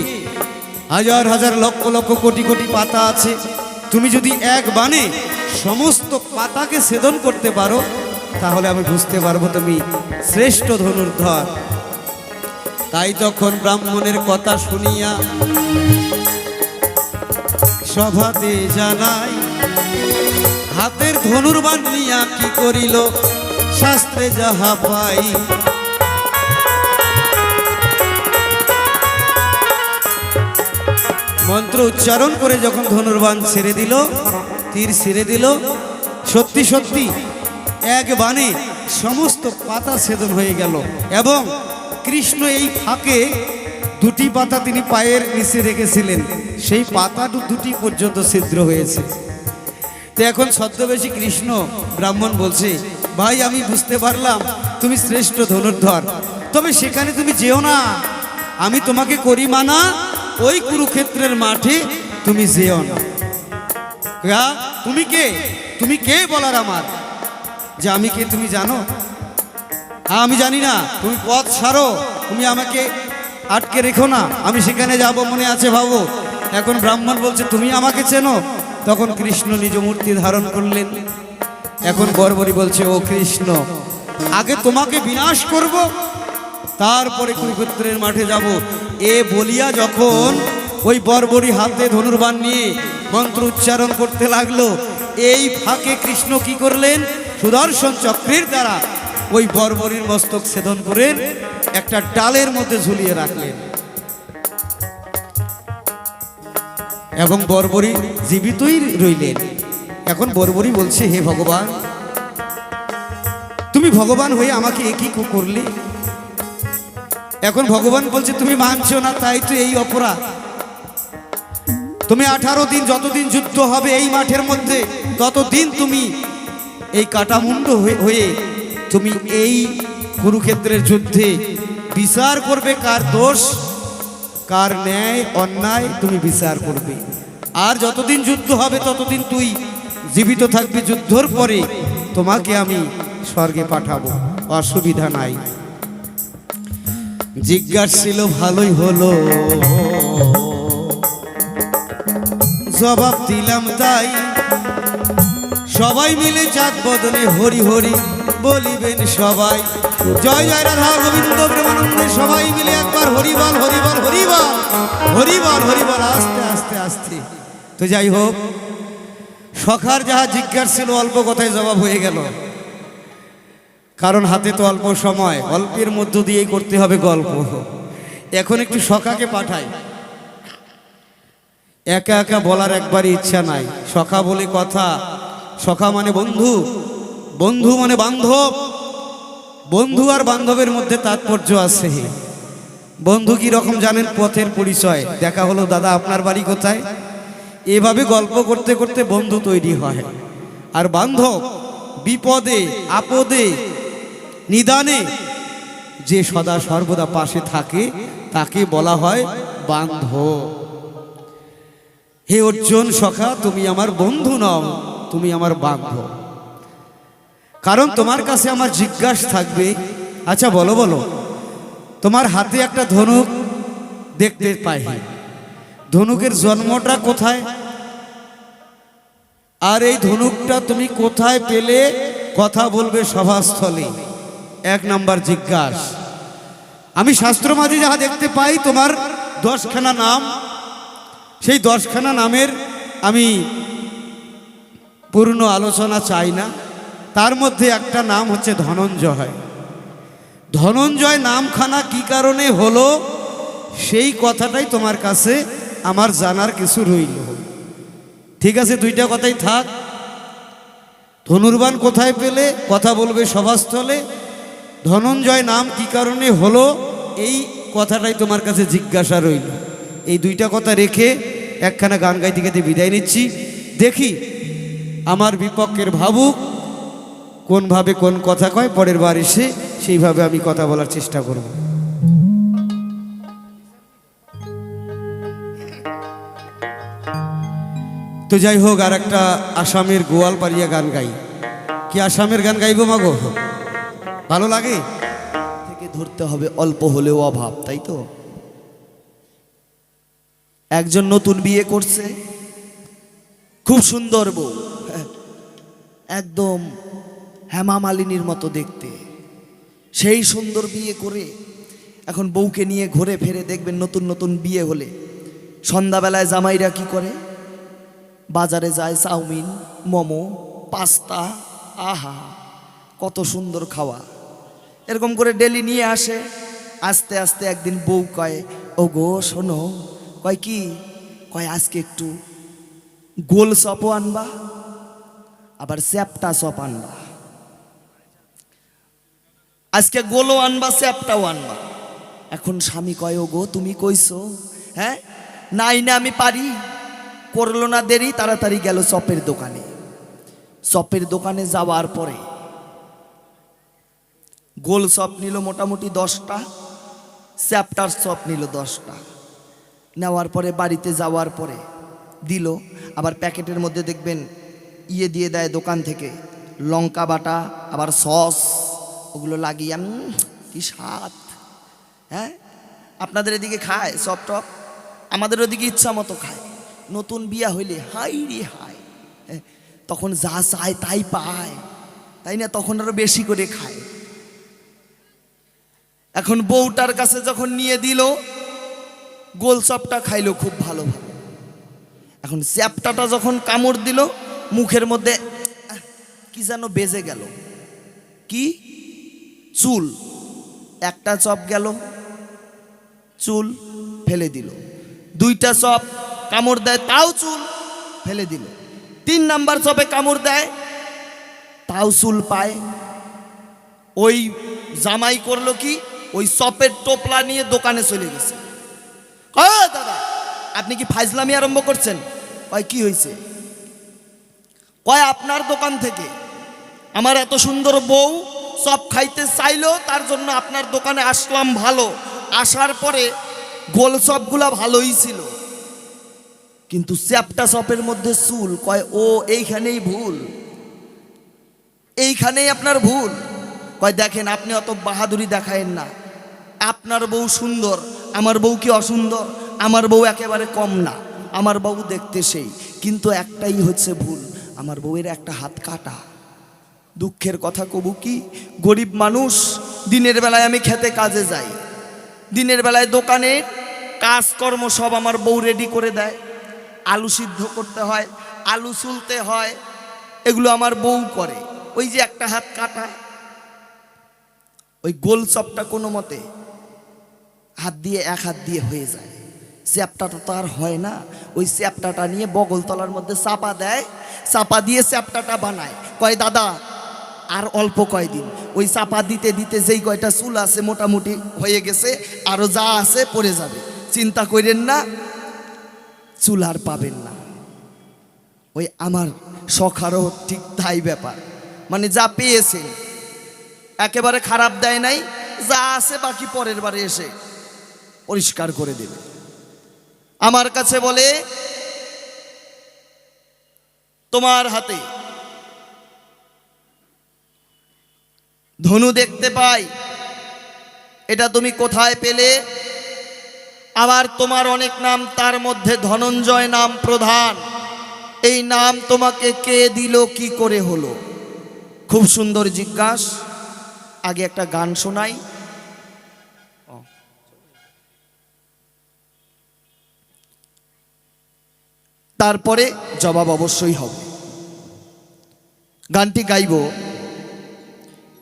হাজার হাজার লক্ষ লক্ষ কোটি কোটি পাতা আছে। তুমি যদি এক বাণে সমস্ত পাতাকে ছেদন করতে পারো, তাহলে আমি বুঝতে পারবো তুমি শ্রেষ্ঠ ধনুর্ধর। তাই তখন ব্রাহ্মণের কথা শুনিয়া সভাতে জানাই, হাতের ধনুর্বাণ নিয়া কি করিল শাস্ত্রে যাহা পাই। মন্ত্র উচ্চারণ করে যখন ধনুর্বাণ ছেড়ে দিল, তীর ছেড়ে দিল, সত্যি সত্যি এক বাণে সমস্ত পাতা ছেদন হয়ে গেল। এবং কৃষ্ণ এই ফাঁকে দুটি পাতা তিনি পায়ের নিচে রেখেছিলেন, সেই পাতা দুটি পর্যন্ত ছিদ্র হয়েছে। তো এখন ছদ্মবেশী কৃষ্ণ ব্রাহ্মণ বলছে, ভাই আমি বুঝতে পারলাম তুমি শ্রেষ্ঠ ধনুর্ধর, তবে সেখানে তুমি যেও না, আমি তোমাকে করি মানা, ওই কুরুক্ষেত্রের মাঠে তুমি যেও না। তুমি কে? তুমি কে বলার আমার? যে আমি কে তুমি জানো? আমি জানি না, তুমি পথ ছাড়ো, তুমি আমাকে আটকে রেখো না, আমি সেখানে যাব, মনে আছে ভাবো। এখন ব্রাহ্মণ বলছে, তুমি আমাকে চেনো? তখন কৃষ্ণ নিজ মূর্তি ধারণ করলেন। এখন বর্বরী বলছে, ও কৃষ্ণ, আগে তোমাকে বিনাশ করব, তারপরে কুরুক্ষেত্রের মাঠে যাব। এ বলিয়া যখন ওই বর্বরী হাতে ধনুর্বাণ নিয়ে মন্ত্র উচ্চারণ করতে লাগলো, এই ফাঁকে কৃষ্ণ কি করলেন? সুদর্শন চক্রের দ্বারা ওই বর্বরীর মস্তক ছেদন করে একটা ডালের মধ্যে ঝুলিয়ে রাখলেন। এবং বর্বরী জীবিতই রইলেন। এখন বর্বরী বলছে, হে ভগবান, তুমি ভগবান হয়ে আমাকে একই করলে। এখন ভগবান বলছে, তুমি মানছো না, তাই তো এই অপরাধ। তুমি 18 দিন, যতদিন যুদ্ধ হবে এই মাঠের মধ্যে, ততদিন তুমি এই কাটামুন্ড হয়ে তুমি এই কুরুক্ষেত্রের যুদ্ধে বিচার করবে, কার দোষ কার ন্যায় অন্যায় তুমি বিচার করবে। আর যতদিন যুদ্ধ হবে ততদিন তুই জীবিত থাকবি। যুদ্ধর পরে তোমাকে আমি স্বর্গে পাঠাবো, অসুবিধা নাই। জিজ্ঞাসা ছিল, ভালোই হলো, জবাব দিলাম তাই। সবাই মিলে চাঁদ বদনে হরি হরি বলিবেন সবাই। জয় জয় রাধা গোবিন্দ প্রেমানন্দে সবাই মিলে একবার হরিবল হরিবল হরিবল হরিবল হরিবল। আস্তে আস্তে আস্তে। তো যাই হোক, সখার যাহা জিজ্ঞাসা ছিল অল্প কথায় জবাব হয়ে গেল, কারণ হাতে তো অল্প সময়, অল্পের মধ্য দিয়েই করতে হবে গল্প। এখন একটু সখাকে পাঠাই। একা একা বলার একবারই ইচ্ছা নাই। সখা বলে কথা, সখা মানে বন্ধু, বন্ধু মানে বান্ধব। বন্ধু আর বান্ধবের মধ্যে তাৎপর্য আছে। বন্ধু কি রকম জানেন? পথের পরিচয়। দেখা হলো, দাদা আপনার বাড়ি কোথায়? এভাবে গল্প করতে করতে বন্ধু তৈরি হয়। আর বান্ধব বিপদে আপদে নিদানে যে সদা সর্বদা পাশে থাকে তাকে বলা হয় বান্ধব। হে অর্জুন সখা, তুমি আমার বন্ধু নও, তুমি আমার বান্ধব। কারণ তোমার কাছে আমার জিজ্ঞাসা থাকবে, আচ্ছা বলো বলো, তোমার হাতে একটা ধনুক দেখতে পাই, ধনুকের জন্মটা কোথায়? আর এই ধনুকটা তুমি কোথায় পেলে? কথা বলবে সভাস্থলে। 1 নাম্বার জিজ্ঞাস। আমি শাস্ত্র মাঝে যাহা দেখতে পাই তোমার 10খানা নাম, সেই 10খানা নামের আমি পূর্ণ আলোচনা চাই না। তার মধ্যে একটা নাম হচ্ছে ধনঞ্জয়। ধনঞ্জয় নামখানা কি কারণে হলো সেই কথাটাই তোমার কাছে আমার জানার কিছু রইল। ঠিক আছে, 2টা কথাই থাক। ধনুর্বাণ কোথায় পেলে? কথা বলবে সভাস্থলে। ধনঞ্জয় নাম কি কারণে হলো এই কথাটাই তোমার কাছে জিজ্ঞাসা রইল। এই 2টা কথা রেখে একখানা গান গাইতে গাইতে বিদায় নিচ্ছি। দেখি আমার বিপক্ষের ভাবুক কোনভাবে কোন কথা কয়, পরের বার এসে সেইভাবে আমি কথা বলার চেষ্টা করব। তো যাই হোক, আর একটা আসামের গোয়ালপাড়িয়া গান গাই। কি আসামের গান গাইব মাগো? ভালো লাগে? থেকে ধরতে হবে অল্প হলেও অভাব, তাই তো? একজন নতুন বিয়ে করছে, খুব সুন্দর বউ, একদম হেমা মালিনীর মতো দেখতে, সেই সুন্দর বিয়ে করে এখন বউকে নিয়ে ঘুরে ফিরে দেখবেন নতুন নতুন বিয়ে হলে সন্ধ্যাবেলায় জামাইরা কি করে? বাজারে যায় চাউমিন, মোমো, পাস্তা, আহা কত সুন্দর খাওয়া, এরকম করে ডেলি নিয়ে আসে। আস্তে আস্তে একদিন বউ কয়, ও গো শোনো, কয় কি? কয় আজকে একটু গোল চপও আনবা, আবার চ্যাপটা চপ আনবা, আজকে গোলও আনবা চ্যাপটাও আনবা। এখন স্বামী কয়, ও গো তুমি কইছো, হ্যাঁ নাই না আমি পারি। করলো না দেরি, তাড়াতাড়ি গেল চপের দোকানে। চপের দোকানে যাওয়ার পরে গোল চপ নিল মোটামুটি 10টা, চ্যাপটার চপ নিল 10টা। নেওয়ার পরে বাড়িতে যাওয়ার পরে দিল, আবার প্যাকেটের মধ্যে দেখবেন ইয়ে দিয়ে দেয় দোকান থেকে, লঙ্কা বাটা, আবার সস, ওগুলো লাগিয়ে কি স্বাদ। হ্যাঁ, আপনাদের এদিকে খায় চপ টপ, আমাদের ওদিকে ইচ্ছা মতো খায়। নতুন বিয়া হইলে হাই রে হাই, তখন যা চায় তাই পায়, তাই না? তখন আরো বেশি করে খায়। এখন বউটার কাছে যখন নিয়ে দিল, গোল চপটা খাইলো খুব ভালো ভালো। এখন চ্যাপটাটা যখন কামড় দিল, মুখের মধ্যে কি যেন বেজে গেল। কি? চুল। একটা চপ গেল, চুল ফেলে দিল। 2টা চপ কামড় দেয়, তাও চুল ফেলে দিল। 3 নাম্বার চপে কামড় দেয়, তাও চুল পায়। ওই জামাই করলো কি, ওই চপের টোপলা নিয়ে দোকানে চলে গেছে। দাদা আপনি কি ফাইজলামি আরম্ভ করছেন? কয় কি হয়েছে? কয় আপনার দোকান থেকে আমার এত সুন্দর বউ চপ খাইতে চাইলো, তার জন্য আপনার দোকানে আসলাম। ভালো, আসার পরে গোল চপগুলা ভালোই ছিল, কিন্তু চ্যাপটা চপের মধ্যে চুল। কয় ও এইখানেই ভুল, এইখানেই আপনার ভুল। কয় দেখেন আপনি অত বাহাদুরি দেখায়েন না, আপনার বউ সুন্দর, আমার বউ কি অসুন্দর? আমার বউ একেবারে কম না, আমার বউ দেখতে সেই, কিন্তু একটাই হচ্ছে ভুল, আমার বউয়ের একটা হাত কাটা। দুঃখের কথা কবু কি, গরিব মানুষ, দিনের বেলায় আমি খেতে কাজে যাই, দিনের বেলায় দোকানে কাজকর্ম সব আমার বউ রেডি করে দেয়। আলু সিদ্ধ করতে হয়, আলু চুলতে হয়, এগুলো আমার বউ করে। ওই যে একটা হাত কাটা, ওই গোল চপটা কোনো মতে হাত দিয়ে, এক হাত দিয়ে হয়ে যায়। চ্যাপটাটা তো আর হয় না, ওই চ্যাপটাটা নিয়ে বগলতলার মধ্যে চাপা দেয়, চাপা দিয়ে চ্যাপটাটা বানায়। কয় দাদা আর অল্প কয়দিন, ওই চাপা দিতে দিতে যেই কয়টা চুল আছে মোটামুটি হয়ে গেছে, আরো যা আছে পড়ে যাবে, চিন্তা করেন না, চুল আর পাবেন না। ওই আমার সখারও ঠিক তাই ব্যাপার, মানে যা পেয়েছে একেবারে খারাপ দেয় নাই, যা আছে বাকি পরের বারে এসে পরিষ্কার করে দেবে। আমার কাছে বলে, তোমার হাতে ধনু দেখতে পাই, এটা তুমি কোথায় পেলে? আবার তোমার অনেক নাম, তার মধ্যে ধনঞ্জয় নাম প্রধান। এই নাম তোমাকে কে দিল, কি করে হলো? খুব সুন্দর জিজ্ঞাস। আগে একটা গান শোনাই। তারপরে জবাব অবশ্যই হবে। গানটি গাইব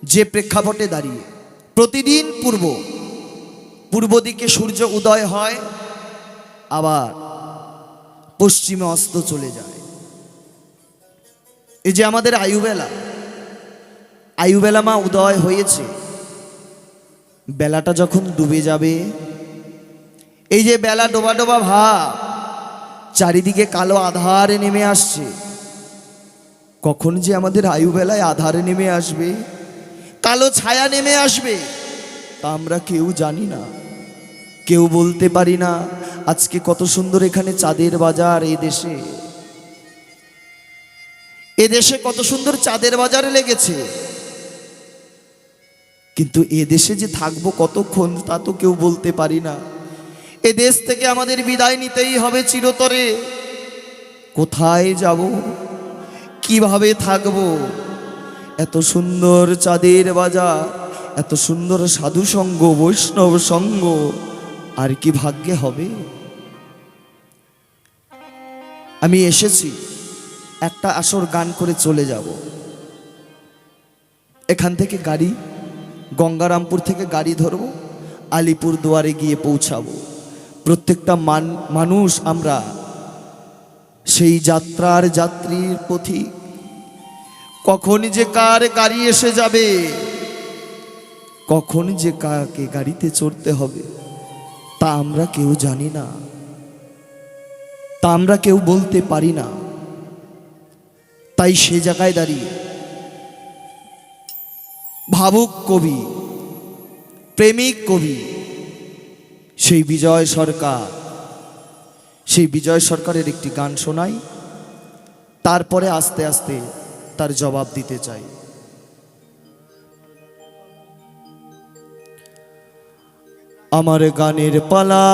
যে প্রেক্ষাপটে দাঁড়িয়ে। প্রতিদিন পূর্ব দিকে সূর্য উদয় হয়, আবার পশ্চিমে অস্ত চলে যায়। এই যে আমাদের আয়ুবেলা মা উদয় হয়েছে, বেলাটা যখন ডুবে যাবে, এই যে বেলা ডোবা ডোবা ভাব, চারিদিকে কালো আধার নেমে আসছে, কখন যে আমাদের আয়ুবেলায় আধার নেমে আসবে, কালো ছায়া নেমে আসবে, তা আমরা কেউ জানি না, কেউ বলতে পারি না। আজকে কত সুন্দর এখানে চাঁদের বাজার, এ দেশে কত সুন্দর চাঁদের বাজারে লেগেছে, কিন্তু এ দেশে যে থাকবো কতক্ষণ তা তো কেউ বলতে পারি না। এ দেশ থেকে আমাদের বিদায় নিতেই হবে চিরতরে। কোথায় যাব, কিভাবে থাকব? এত সুন্দর চাঁদের বাজার, এত সুন্দর সাধু সঙ্গ, বৈষ্ণব সঙ্গ, আর কি ভাগ্যে হবে? আমি এসেছি একটা আসর গান করে চলে যাব। এখান থেকে গাড়ি, গঙ্গারামপুর থেকে গাড়ি ধরব, আলিপুর দুয়ারে গিয়ে পৌঁছাবো। প্রত্যেকটা মানুষ আমরা সেই যাত্রার যাত্রীর পথিক। কখন যে কার গাড়ি এসে যাবে, কখন যে কাকে গাড়িতে চড়তে হবে, তা আমরা কেউ জানি না, তা আমরা কেউ বলতে পারি না। তাই সে জায়গায় দাঁড়িয়ে ভাবুক কবি, প্রেমিক কবি সেই বিজয় সরকারের একটি গান শোনাই, তারপরে আস্তে আস্তে তার জবাব দিতে চাই। আমার গানের পালা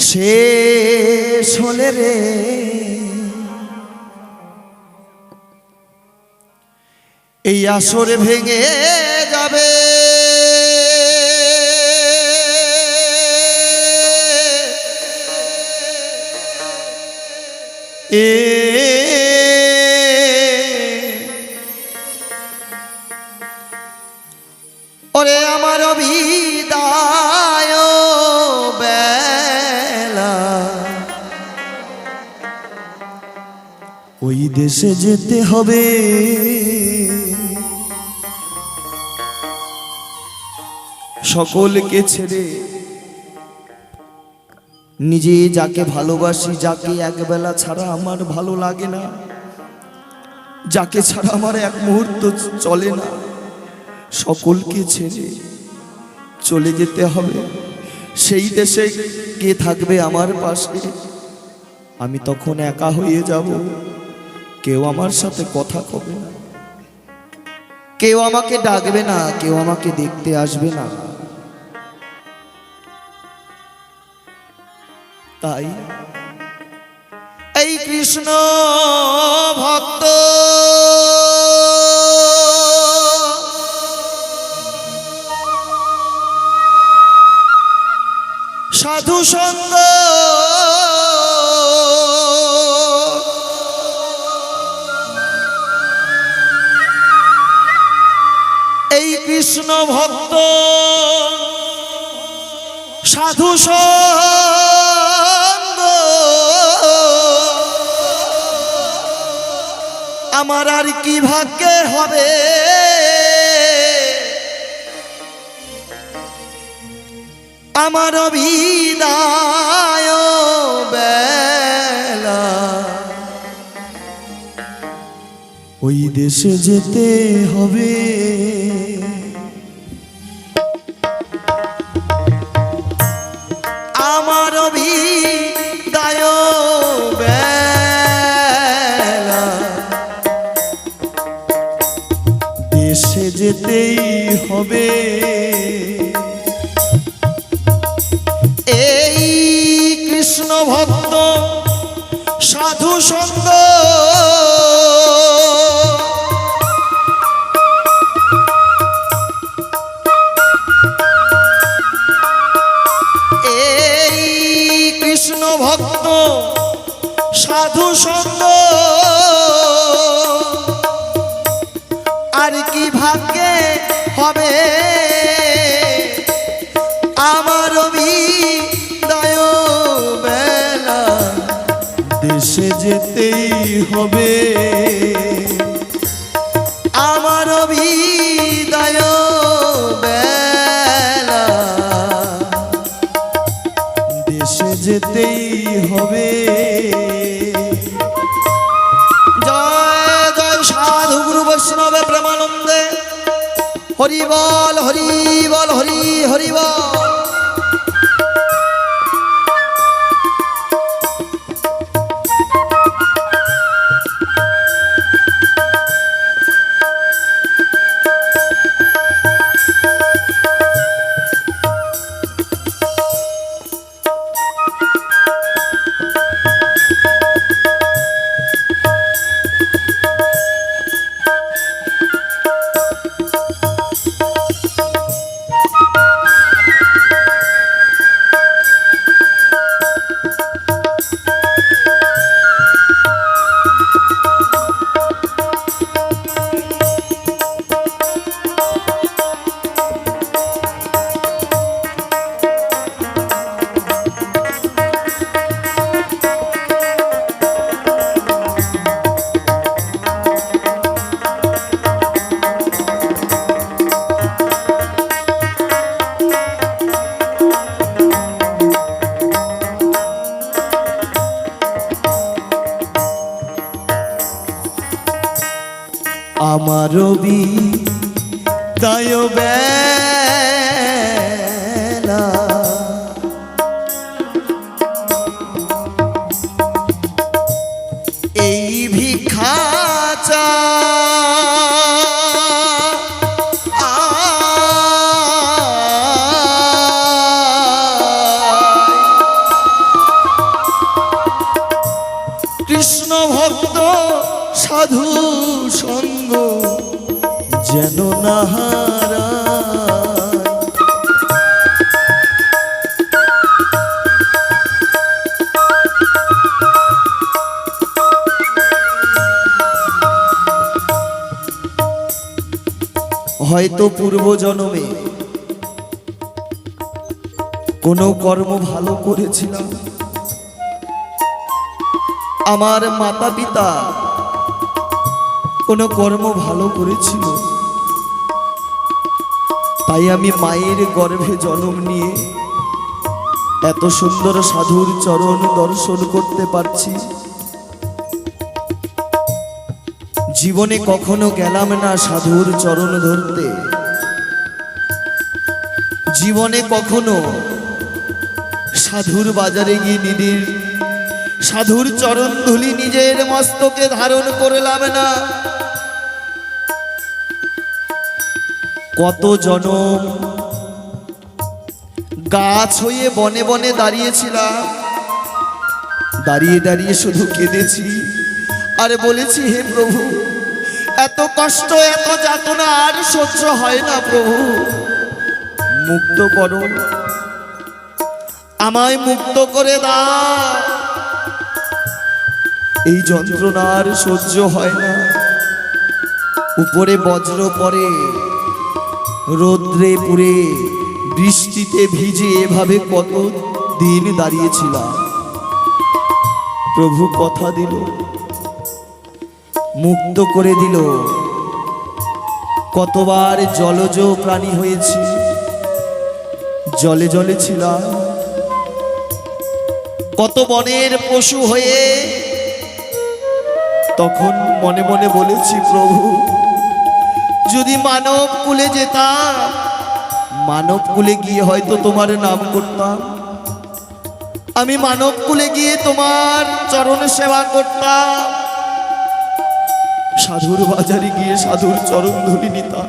শেষ হলে রে, এই আসরে ভেঙে যাবে ওরে আমার বিদায় বেলা, ওই দেশে যেতে হবে। সকলকে ছেড়ে, নিজে যাকে ভালোবাসি, যাকে একবেলা ছাড়া আমার ভালো লাগে না, যাকে ছাড়া আমার এক মুহূর্ত চলে না, সকলকে ছেড়ে চলে যেতে হবে। সেই দেশে কে থাকবে আমার পাশে? আমি তখন একা হয়ে যাব, কেউ আমার সাথে কথা কবে না, কেউ আমাকে ডাকবে না, কেউ আমাকে দেখতে আসবে না। তাই এই কৃষ্ণ ভক্ত সাধু সঙ্গ এই কৃষ্ণ ভক্ত সাধু সঙ্গ আমার আর কি ভাগ্যে হবে? আমার বিদায় বেলা, ওই দেশে যেতে হবে। আমার বিদায় বেলা, দেশে যেতেই হবে। কৃষ্ণ ভক্ত সাধু সঙ্গ এই কৃষ্ণ ভক্ত সাধু সঙ্গ আর কি ভাগ্যে হবে আমার বিদায় বেলা দেশে যেতেই হবে আমার বিদায় বেলা দেশে যেতেই হবে। জয় জয় সাধু গুরু বৈষ্ণবে প্রেমানন্দে হরি বল হরি বল হরি হরি বল। আমার বিদায় বেলা এই ভিক্ষা কৃষ্ণ ভক্ত সাধু সঙ্গ যেন না হারায়। হয়তো পূর্ব জন্মে কোনো কর্ম ভালো করেছিলাম, আমার মাতা পিতা কোনো কর্ম ভালো করেছিল, তাই আমি মায়ের গর্ভে জন্ম নিয়ে এত সুন্দর সাধুর চরণ দর্শন করতে পারছি। জীবনে কখনো গেলাম না সাধুর চরণ ধরতে, জীবনে কখনো সাধুর বাজারে গিয়ে নিদির সাধুর চরণ ধুলি নিজের মস্তকে ধারণ করলাম না। কত জনম গাছ হয়ে বনে বনে দাঁড়িয়েছিলাম, দাঁড়িয়ে দাঁড়িয়ে শুধু কেঁদেছি আর বলেছি, হে প্রভু, এত কষ্ট এত যাতনা আর সহ্য হয় না, প্রভু মুক্ত করো, আমায় মুক্ত করে দাও, এই যন্ত্রণার সহ্য হয় না। উপরে বজ্র পড়ে, রোদ্রে পুড়ে, বৃষ্টিতে ভিজে এভাবে কত দিন দাঁড়িয়েছিলাম। প্রভু কথা দিল, মুক্ত করে দিল। কতবার জলজ প্রাণী হয়েছি, জলে জলে ছিলাম, কত বনের পশু হয়ে তখন মনে মনে বলেছি, প্রভু যদি মানব কুলে যেতাম, মানব কুলে গিয়ে হয়তো তোমার নাম করতাম, আমি মানব কুলে গিয়ে তোমার চরণ সেবা করতাম, সাধুর বাজারে গিয়ে সাধুর চরণ ধরে নিতাম।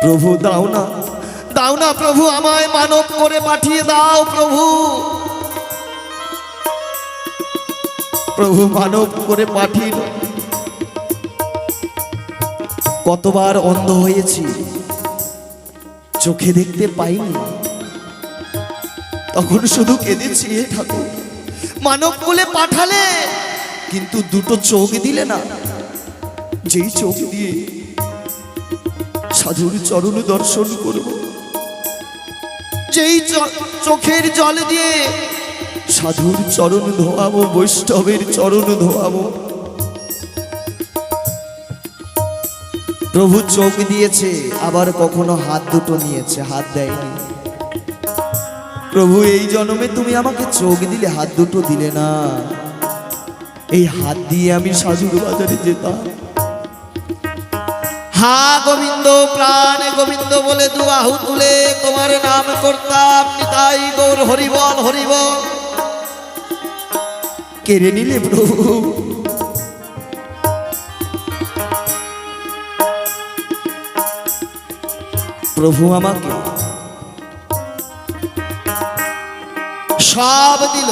প্রভু দাও না, দাও না প্রভু, আমায় মানব করে পাঠিয়ে দাও প্রভু। প্রভু মানব করে পাঠিয়ে দাও। কতবার অন্ধ হয়েছি, চোখে দেখতে পাইনি, তখন শুধু কেঁদেছি, হে ঠাকুর মানব কুলে পাঠালে, কিন্তু দুটো চোখ দিলে না। যেই চোখ দিয়ে সাধুর চরণ দর্শন করব, যেই চোখের জল দিয়ে সাধুর চরণ ধোয়াবো, বৈষ্ণবের চরণ ধোয়াবো। প্রভু চোখ দিয়েছে, আবার কখনো হাত দুটো নিয়েছে, হাত দেয়নি। প্রভু এই জন্মে তুমি আমাকে চোখ দিলে, হাত দুটো দিলে না। এই হাত দিয়ে আমি সাধুর বাজারে যেতাম। হা গোবিন্দ, প্রাণ গোবিন্দ বলে দু বাহু তুলে তোমার নাম করতাম। নিতাই গৌর হরিবল হরিবল। কেড়ে নিলে প্রভু। প্রভু আমাকে সব দিল,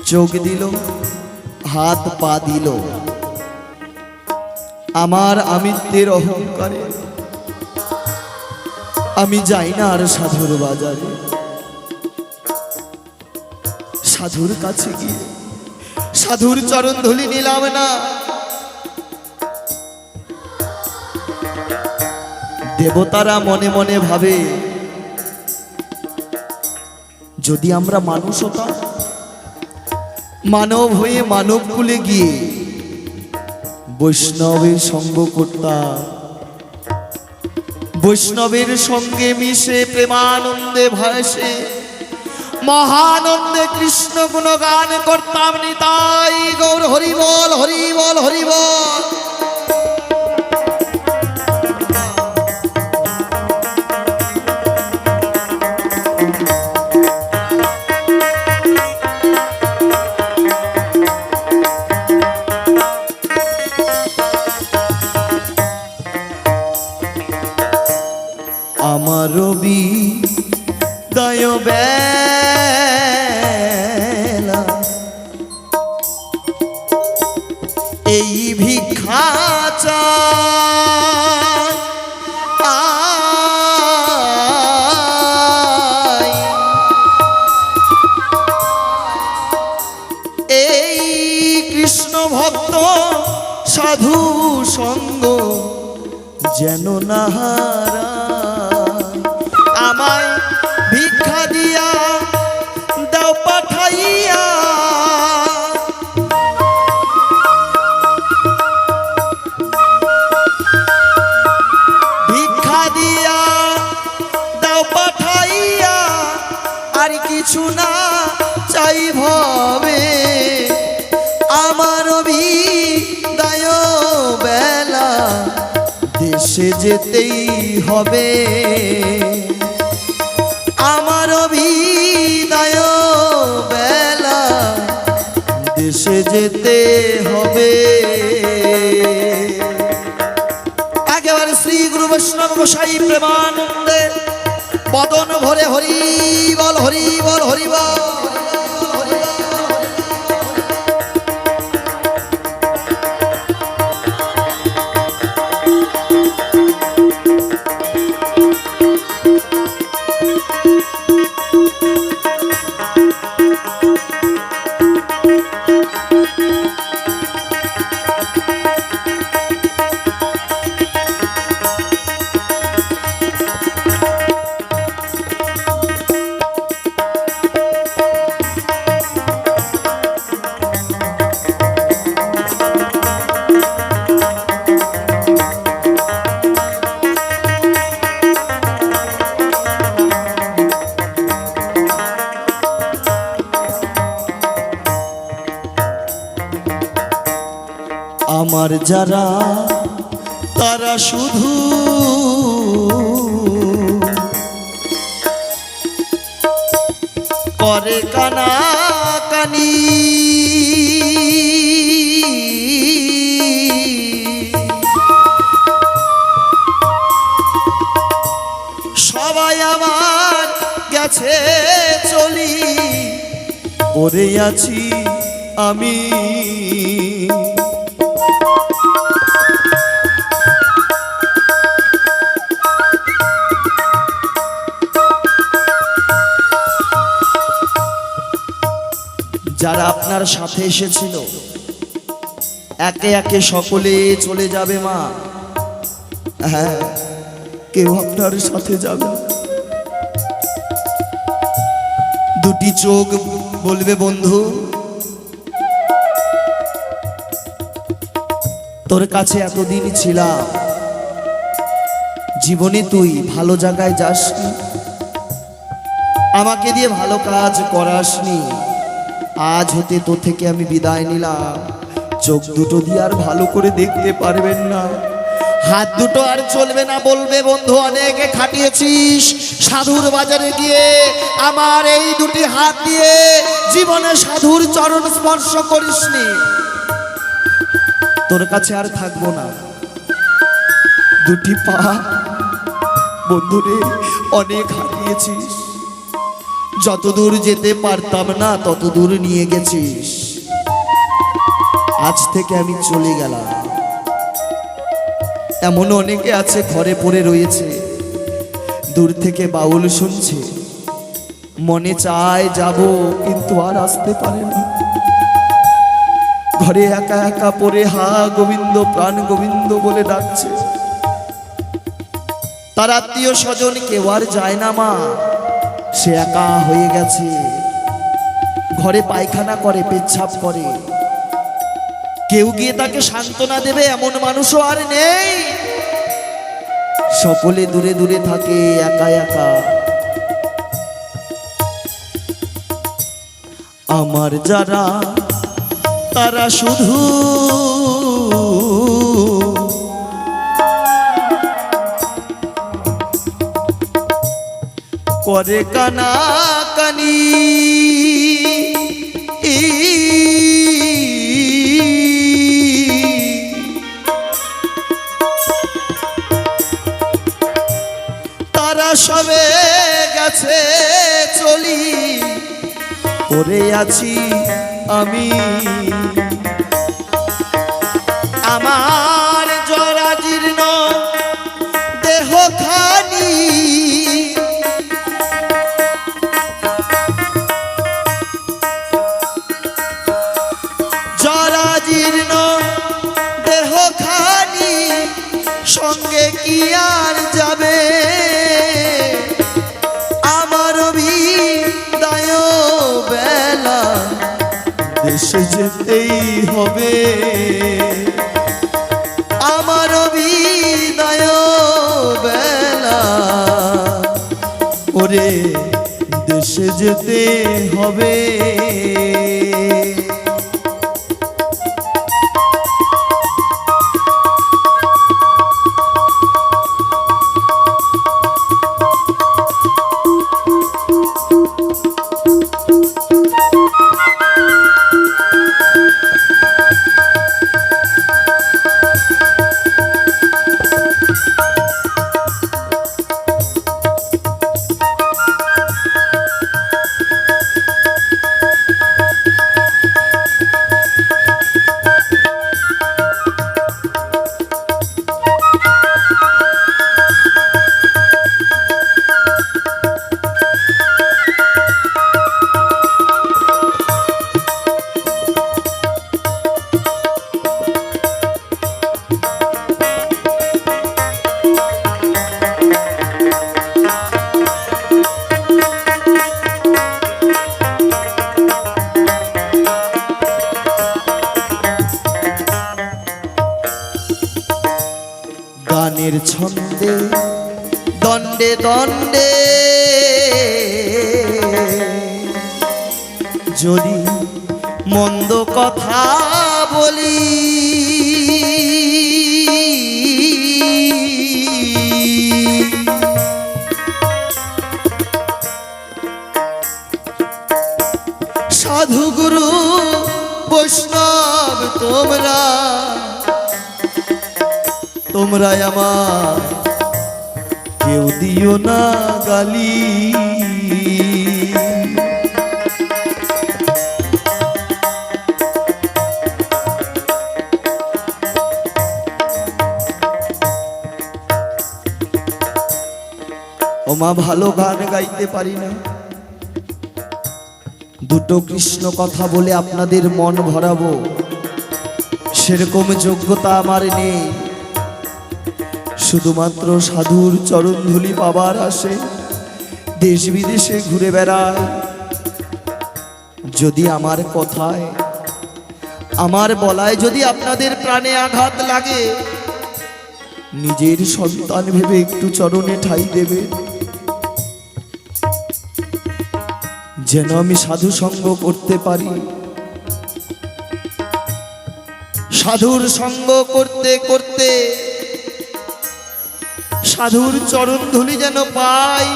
চোখ দিল, হাত পা দিল। আমার আমিত্বের অহংকারে আমি যাই না আর সাধুর বাজারে। সাধুর কাছে গিয়ে সাধুর চরণ ধুলি নিলাম না। দেবতারা মনে মনে ভাবে, যদি আমরা মানুষ হতাম, মানব হয়ে মানব কুলে গিয়ে বৈষ্ণবের সঙ্গ করতাম, বৈষ্ণবের সঙ্গে মিশে প্রেমানন্দে ভাসে মহানন্দে কৃষ্ণ গুণগান করতাম। নিতাই গৌর হরিবল হরিবল হরিবল। আমার বিদায় বেলা এই ভিক্ষা চাই, এই কৃষ্ণ ভক্ত সাধু সঙ্গ যেন না হারায়। আমায় ভিক্ষা দিয়া দাও পাঠাইয়া, ভিক্ষা দিয়া দাও পাঠাইয়া। আর কিছু না চাই ভবে, আমার বিদায় বেলা দেশে যেতেই হবে। আমার বিদায় বেলা দেশে যেতে হবে। একেবারে শ্রী গুরু বৈষ্ণব গোসাই প্রেমানন্দে বদন ভরে হরি বল হরি বল হরি বল। আমার যারা তারা শুধু করে কানাকানি, কাছে চলি, পড়ে আছি আমি। যারা আপনার সাথে এসেছিল একে একে সকলে চলে যাবে মা। হ্যাঁ, কেউ আপনার সাথে যাবে না। দুটি চোখ বলবে বন্ধু তোর কাছে এতদিন ছিলাম, জীবনে তুই ভালো জায়গায় যাসনি, আমাকে দিয়ে ভালো কাজ করাসনি। আজ হতে তোর থেকে আমি বিদায় নিলাম। চোখ দুটো দিয়ে আর ভালো করে দেখতে পারবেন না, হাত দুটো আর চলবে না। বলবে বন্ধু অনেক খাটিয়েছিস, সাধুর বাজারে গিয়ে আমার এই দুটি হাত দিয়ে জীবনে সাধুর চরণ স্পর্শ করিসনি, তোর কাছে আর থাকবো না। দুটি পা বন্ধুরে অনেক হারিয়েছিস, যতদূর যেতে পারতাম না ততদূর নিয়ে গেছিস। আজ থেকে আমি চলে গেলাম। এমন অনেকে আছে ঘরে পড়ে রয়েছে, দূর থেকে বাউল শুনছে, মনে চায় যাব কিন্তু আর আসতে পারে না। ঘরে একা একা পড়ে হা গোবিন্দ প্রাণ গোবিন্দ বলে ডাকছে। তার আত্মীয় স্বজন কেউ আর যায় না মা, সে একা হয়ে গেছে। ঘরে পায়খানা করে, পেচ্ছাপ করে, কেউ গিয়ে তাকে সান্ত্বনা দেবে এমন মানুষও আর নেই। সকলে দূরে দূরে থাকে, একা একা। আমার যারা তারা শুধু করে কানাকানি, তারা সবে গেছে চলি, পড়ে আছি আমি। আমার জরাজীর্ণ দেহখানি জরাজীর্ণ দেহখানি সঙ্গে কি আর যাবে, আমার বিদায় বেলা দেশে যেতেই হবে। আমার বিদায় বেলা ওরে দেশে যেতে হবে। গানের ছন্দে দণ্ডে দণ্ডে যদি মন্দ কথা বলি, সাধু গুরু বৈষ্ণব তোমরা আমার কেউ দিও না গালি। মা ভালো গান গাইতে পারি না, দুটো কৃষ্ণ কথা বলে আপনাদের মন ভরাবো সেরকম যোগ্যতা আমার নেই। শুধুমাত্র সাধুর চরণধুলি পাবার আসে দেশ বিদেশে ঘুরে বেড়ায়। যদি আমার কথায়, আমার বলায় যদি আপনাদের প্রাণে আঘাত লাগে, নিজের সন্তান ভেবে একটু চরণে ঠাঁই দেবে, যেন আমি সাধু সঙ্গ করতে পারি। সাধুর সঙ্গ করতে করতে সাধুর চরণধুলি যেন পাই,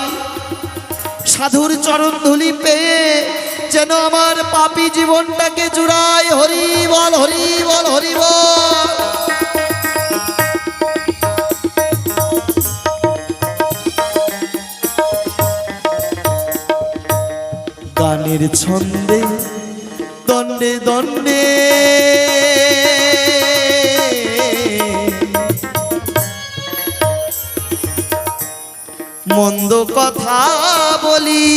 সাধুর চরণধুলি পেয়ে যেন আমার পাপী জীবনটাকে জুড়াই। হরি বল, হরি বল, হরি বল। গানের ছন্দে দণ্ডে দণ্ডে মন্দ কথা বলি,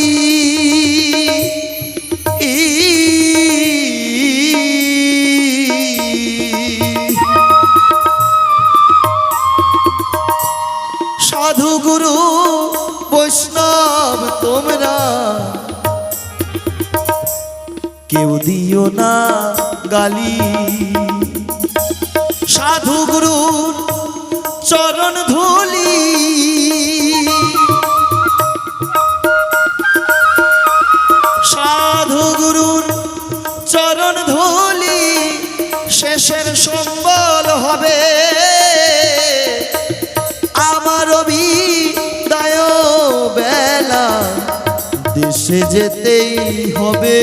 সাধু গুরু বৈষ্ণব তোমরা কেউ দিও না গালি। সাধু গুরুর চরণ ধুলি সাধু গুরুর চরণ ধুলি শেষের সম্বল হবে আমার বিদায় বেলা। দেশে যেতেই হবে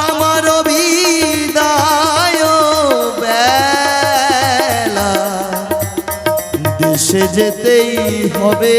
আমার বিদায় বেলা, দেশে যেতেই হবে।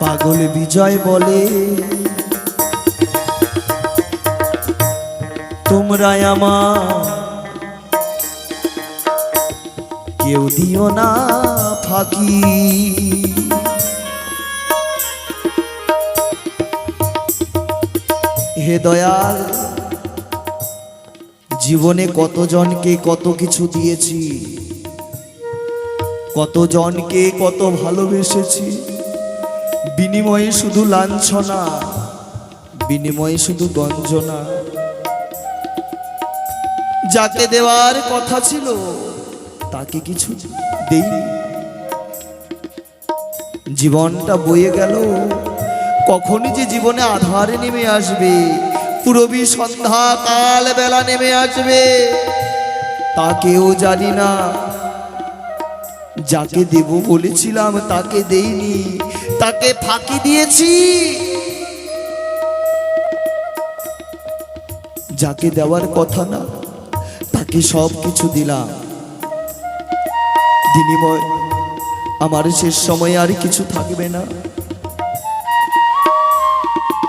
পাগল বিজয় বলে তোমরা আমার কেউ দিও না ফাঁকি। হে দয়াল, জীবনে কতজনকে কত কিছু দিয়েছি, কতজনকে কত ভালোবেসেছি, বিনিময়ে শুধু লাঞ্ছনা, বিনিময়ে শুধু গঞ্জনা। যাকে দেওয়ার কথা ছিল তাকে কিছু দেইনি। জীবনটা বয়ে গেল, কখনই যে জীবনে আধার নেমে আসবে, পুরবী সন্ধ্যা কাল বেলা নেমে আসবে তাকেও জানি না। যাকে দেব বলেছিলাম তাকে দেইনি, তাকে ফাঁকি দিয়েছি। যাকে দেওয়ার কথা না তাকে সব কিছু দিলাম। বিনিময় আমার শেষ সময় আর কিছু থাকবে না।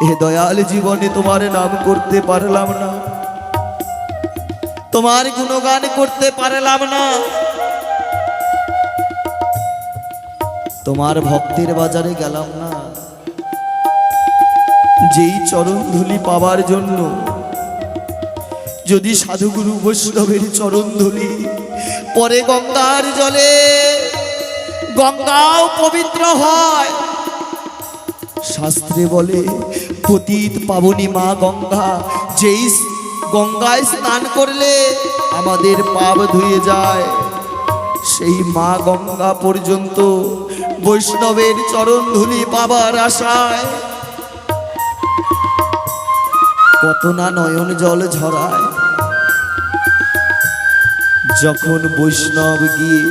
হে দয়াল, জীবনে তোমার নাম করতে পারলাম না, তোমার গুণগান করতে পারলাম না। তোমার ভক্তের বাজারে গেলাম না, যেই চরণ ধুলি পাবার জন্য। যদি সাধুগুরু বৈষ্ণবের চরণ ধুলি পরে গঙ্গার জলে, গঙ্গাও পবিত্র হয়। শাস্ত্রে বলে পতিত পাবনী মা গঙ্গা, যেই গঙ্গায় স্নান করলে আমাদের পাপ ধুয়ে যায়। সেই মা গঙ্গা পর্যন্ত বৈষ্ণবের চরণ ধুলি পাবার আশায় কত না নয়ন জল ঝরায়। যখন বৈষ্ণব গিয়ে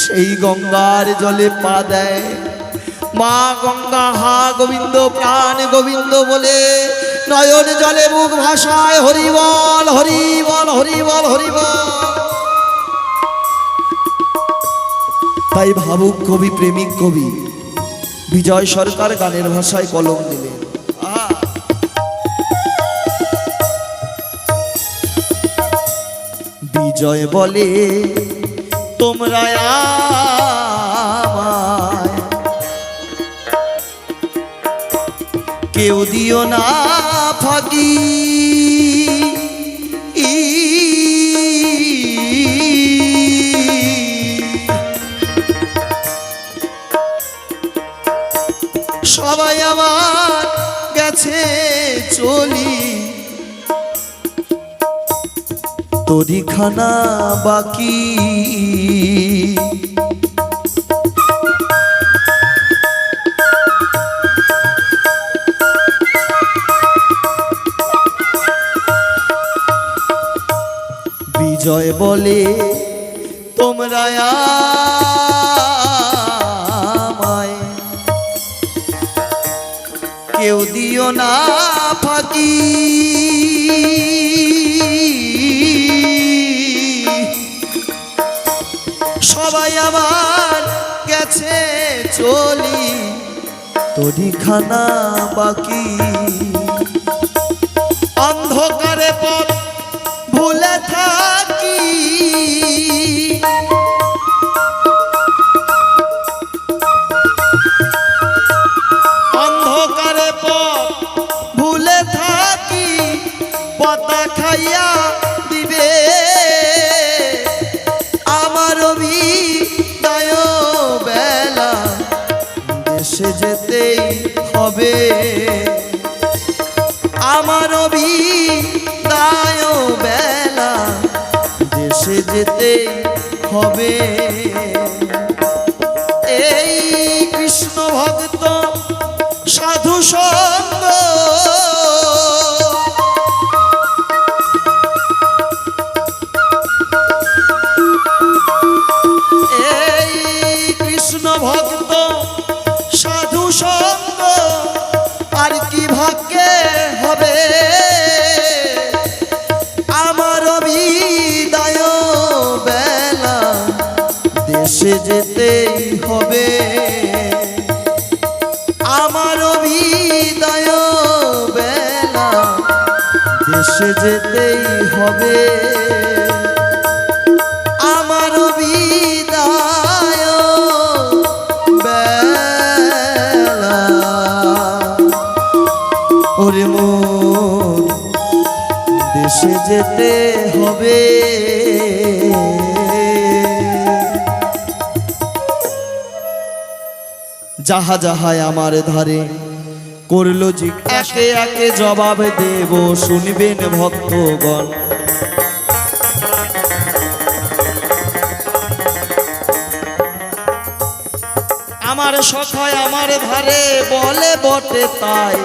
সেই গঙ্গার জলে পা দেয়, মা গঙ্গা হা গোবিন্দ প্রাণ গোবিন্দ বলে নয়ন জলে মুখ ভাষায় হরিবল হরিবল হরিবল হরিবল। তাই ভাবুক কবি, প্রেমিক কবি বিজয় সরকার গানের ভাষায় কলম দিলেন। বিজয় বলে তোমরা আমায় কেউ দিও না ফাঁকি, সবাই আমার গেছে চলি, তোরি খানা বাকি। বিজয় বলে তোমরা আমায় কেউ দিও না ফাঁকি, সবাই আমার গেছে চলি, তোরি খানা বাকি। অন্ধকারে পথ ভুলে থাকি, অন্ধকারে পথ ভুলে থাকি, পতা খাইয়া দিবে আমার বিদায় বেলা, দেশে যেতেই হবে আমার বিদায় বেলা, দেশে যেতে হবে। এই কৃষ্ণ ভক্ত সাধু সঙ্গ এই কৃষ্ণ ভক্ত সাধু সঙ্গ আর কি ভাগ্যে হবে আমার বিদায় বেলা, দেশে যেতেই হবে আমার বিদায় বেলা, দেশে যেতেই হবে আমার বিদায় বেলা। ওরে মন দেশে যেতে হবে। যাহা যাহায় আমার ধারে করলো যে একে একে জবাব দেব, শুনবেন ভক্তগণ। আমার সখায় আমার ধারে বলে বটে তাই,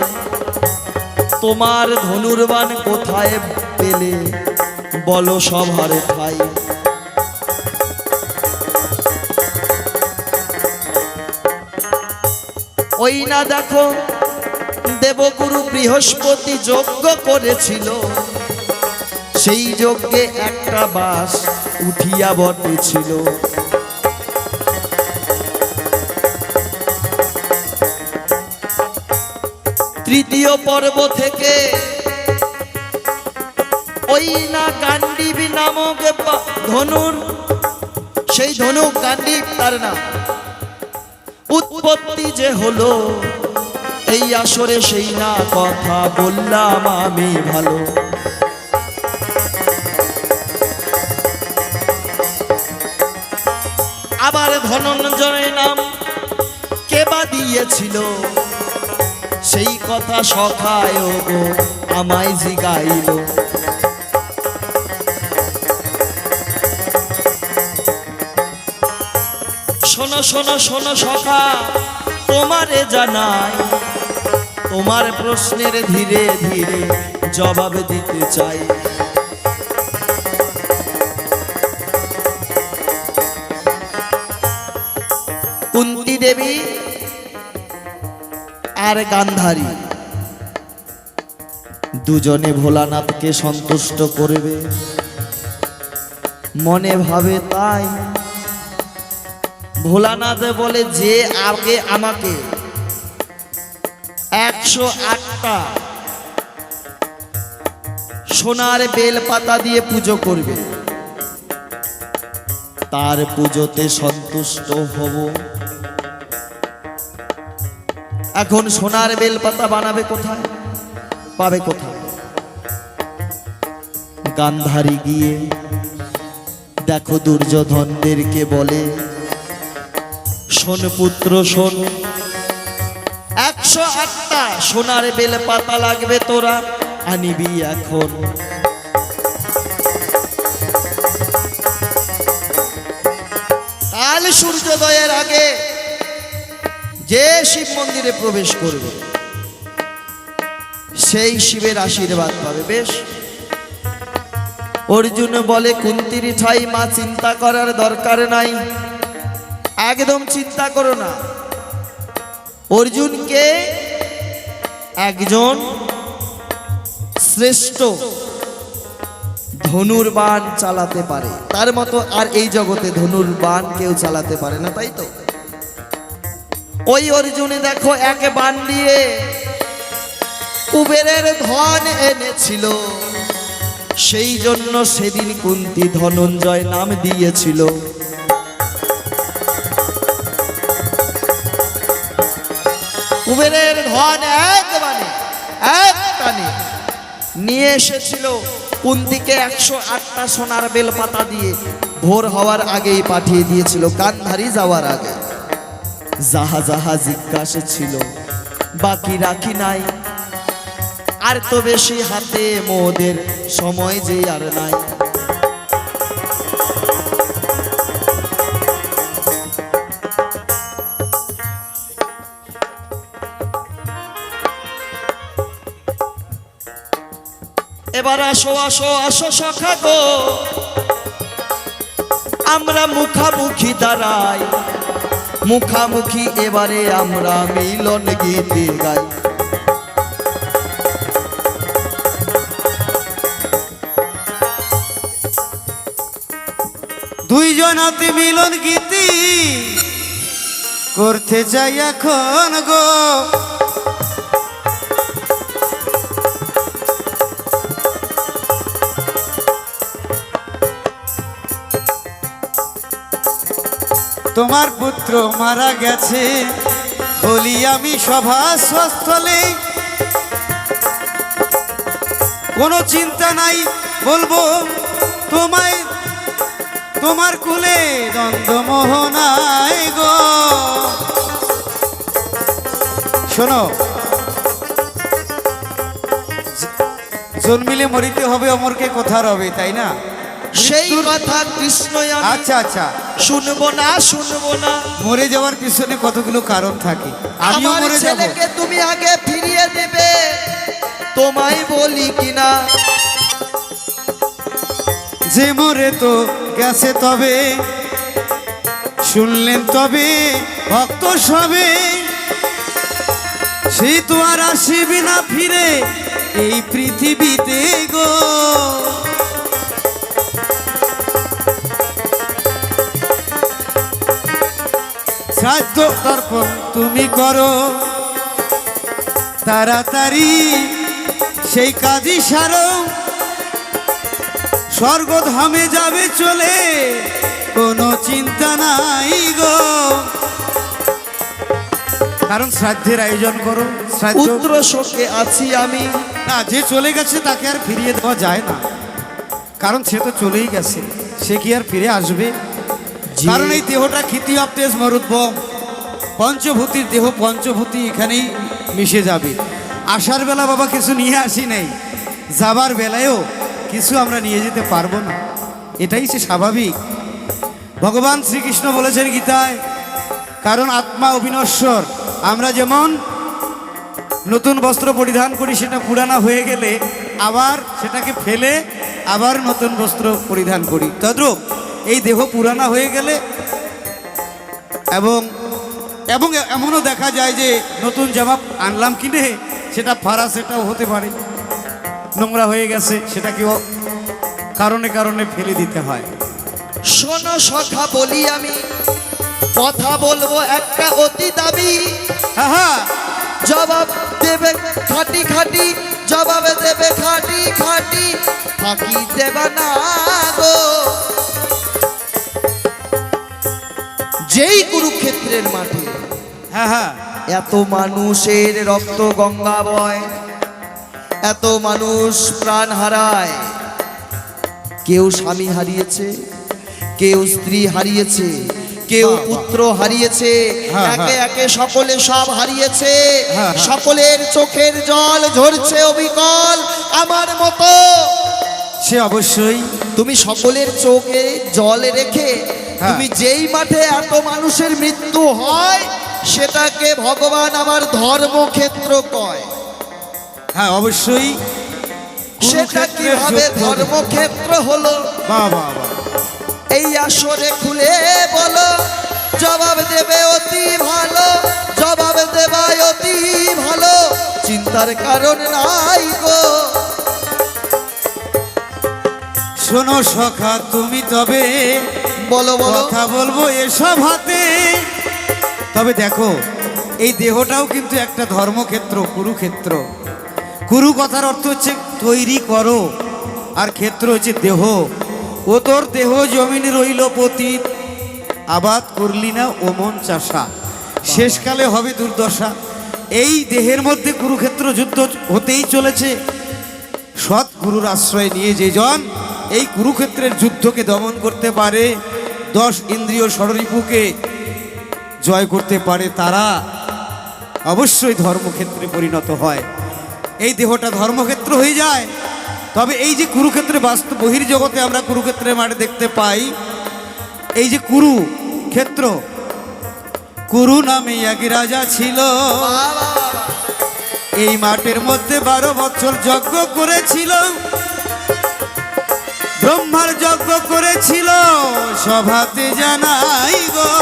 তোমার ধনুর্বাণ কোথায় পেলে বলো সবার ঠাই। ওই না দেখো দেবগুরু বৃহস্পতি যজ্ঞ করেছিল, সেই যজ্ঞে একটা বাঁশ উঠিয়া বটেছিল। তৃতীয় পর্ব থেকে ওই না গান্ডীব নামক ধনুর, সেই ধনুক গান্ডীব তার নাম, উৎপত্তি যে হলো এই আসরে সেই না কথা বললাম আমি ভালো। আবার ধনঞ্জয় নাম কে বা দিয়েছিল, সেই কথা সখায় গো আমায় জিগাইল। শোনো শোনো শোনো সখা, তোমারে জানাই, তোমার প্রশ্নের ধীরে ধীরে জবাব দিতে চাই। কুন্তী দেবী আর গান্ধারী দুজনে ভোলানাথকে সন্তুষ্ট করবে মনে ভাবে, তাই ভোলানাথ বলে যে আগে আমাকে 108টা সোনার বেলপাতা দিয়ে পুজো করবে, তার পুজোতে সন্তুষ্ট হব। এখন সোনার বেলপাতা বানাবে কোথায়, পাবে কোথায়? গান্ধারী গিয়ে দেখো দুর্যোধনদেরকে বলে, শোন পুত্র শোন, 108টা সোনার বেলপাতা লাগবে, তোরা আনিবি এখন। কাল সূর্যোদয়ের আগে যে শিব মন্দিরে প্রবেশ করবে সেই শিবের আশীর্বাদ পাবে। বেশ, অর্জুন বলে কুন্তীর ঠাই মা, চিন্তা করার দরকার নাই, একদম চিন্তা করো না। অর্জুনকে একজন শ্রেষ্ঠ ধনুর্বাণ চালাতে পারে, তার মতো আর এই জগতে ধনুর্বাণ কেউ চালাতে পারে না, তাই তো? ওই অর্জুনে দেখো এক বাণ দিয়ে কুবেরের ধন এনেছিল, সেই জন্য সেদিন কুন্তী ধনঞ্জয় নাম দিয়েছিল। কুবেরের ধন এক টানে নিয়ে এসেছিল, কুন্তীকে 108টা সোনার বেলপাতা দিয়ে ভোর হওয়ার আগেই পাঠিয়ে দিয়েছিল, গান্ধারী যাওয়ার আগে। যাহা যাহা জিজ্ঞাসা ছিল বাকি রাখি নাই, আর তো বেশি হাতে মোদের সময় যে আর নাই। এবার আসো আসো আসো সখা গো, আমরা মুখামুখি দাঁড়াই, মুখামুখি এবারে আমরা মিলন গীতে গাই। দুইজন হাতে মিলন গীতি করতে চাই এখন গো। তোমার পুত্র মারা গেছে বলি আমি সভাস্থলে, কোনো চিন্তা নাই বলবো তোমায়, তোমার কুলে দ্বন্দ্ব মোহনাই গো। শোনো, জন্মিলে মরিতে হবে, অমরকে কথা রবে, তাই না? সেই কথা কৃষ্ণ আচ্ছা আচ্ছা, শুনবো না শুনবো না। মরে যাওয়ার পিছনে কতগুলো কারণ থাকে, আমিও আমার মরে যাব। ছেলেকে তুমি আগে ফিরিয়ে দেবে, তোমায় বলি কিনা। যে মরে তো গেছে তবে, শুনলেন তবে ভক্ত সবে, সে তো আর আসিবে না ফিরে এই পৃথিবীতে গো। শ্রাদ্ধ তর্পণ তুমি করো তাড়াতাড়ি, সেই কাজই সারো, স্বর্গধামে যাবে চলে, কোনো চিন্তা নাই গো। কারণ শ্রাদ্ধের আয়োজন করো, পুত্র শোকে আছি আমি। না, যে চলে গেছে তাকে আর ফিরিয়ে দেওয়া যায় না, কারণ সে তো চলেই গেছে, সে কি আর ফিরে আসবে? কারণ এই দেহটা ক্ষিতি অব তেজ মরুদ্ভম, পঞ্চভূতির দেহ, পঞ্চভূতি এখানেই মিশে যাবে। আসার বেলা বাবা কিছু নিয়ে আসি নাই, যাবার বেলায়ও কিছু আমরা নিয়ে যেতে পারবো না, এটাই সে স্বাভাবিক। ভগবান শ্রীকৃষ্ণ বলেছেন গীতায়, কারণ আত্মা অবিনশ্বর। আমরা যেমন নতুন বস্ত্র পরিধান করি, সেটা পুরানা হয়ে গেলে আবার সেটাকে ফেলে আবার নতুন বস্ত্র পরিধান করি, তদ্রূপ এই দেহ পুরানা হয়ে গেলে এবং এবং এমনও দেখা যায় যে নতুন জামা আনলাম কিনে সেটা ফাড়া, সেটাও হতে পারে নোংরা হয়ে গেছে, সেটাকেও কারণে কারণে ফেলে দিতে হয়। শোনো সখা বলি আমি, কথা বলবো একটা অতি দাবি, হ্যাঁ, জবাব দেবে খাটি খাটি, জবাব দেবে খাটি খাটি, ফাঁকি দেবা না গো। যেই কুরুক্ষেত্রের মাঠে হ্যাঁ, হ্যাঁ, এত মানুষের রক্ত গঙ্গা বয়, এত মানুষ প্রাণ হারায়, কেউ স্বামী হারিয়েছে, কেউ স্ত্রী হারিয়েছে, কেউ পুত্র হারিয়েছে, হ্যাঁ, একে হ্যাঁ। একে সকলে সব হারিয়েছে, হ্যাঁ, হ্যাঁ। সকলের চোখের জল ঝরছে অবিকল। আমার মতো সে অবশ্যই। তুমি সকলের চোখে জল রেখে হ্যাঁ। তুমি যেই মাঠে এত মানুষের মৃত্যু হয় সেটাকে ভগবান আমার ধর্মক্ষেত্র কয়। হ্যাঁ, অবশ্যই। সেটা কুরুক্ষেত্রের কিভাবে যুদ্ধ। ধর্মক্ষেত্র হলো বাহ বাহ বাহ। এই আসরে খুলে বলো, জবাব দেবে অতি ভালো, জবাব দেবাই অতি ভালো, চিন্তার কারণ নাই গো। শোনো সখা তুমি তবে বলো বলো। কথা বলবো এসব হাতে। তবে দেখো, এই দেহটাও কিন্তু একটা ধর্মক্ষেত্র, কুরুক্ষেত্র। কুরু কথার অর্থ হচ্ছে তৈরি করো, আর ক্ষেত্র হচ্ছে দেহ। ও তোর দেহ জমিন রইল পতিত, আবাদ করলি না ওমন চাষা, শেষকালে হবে দুর্দশা। এই দেহের মধ্যে কুরুক্ষেত্র যুদ্ধ হতেই চলেছে। সৎ গুরুর আশ্রয় নিয়ে যেজন এই কুরুক্ষেত্রের যুদ্ধকে দমন করতে পারে, 10 ইন্দ্রিয় ষড়রিপুকে জয় করতে পারে, তারা অবশ্যই ধর্মক্ষেত্রে পরিণত হয়। এই দেহটা ধর্মক্ষেত্র হয়ে যায়। তবে এই যে কুরুক্ষেত্রে বাস্তব বহির্জগতে আমরা কুরুক্ষেত্রের মাঠে দেখতে পাই, এই যে কুরুক্ষেত্র, কুরু নামে এক রাজা ছিল, এই মাঠের মধ্যে 12 বছর যজ্ঞ করেছিল, ব্রহ্মার যজ্ঞ করেছিল, সভাতে জানাই গো।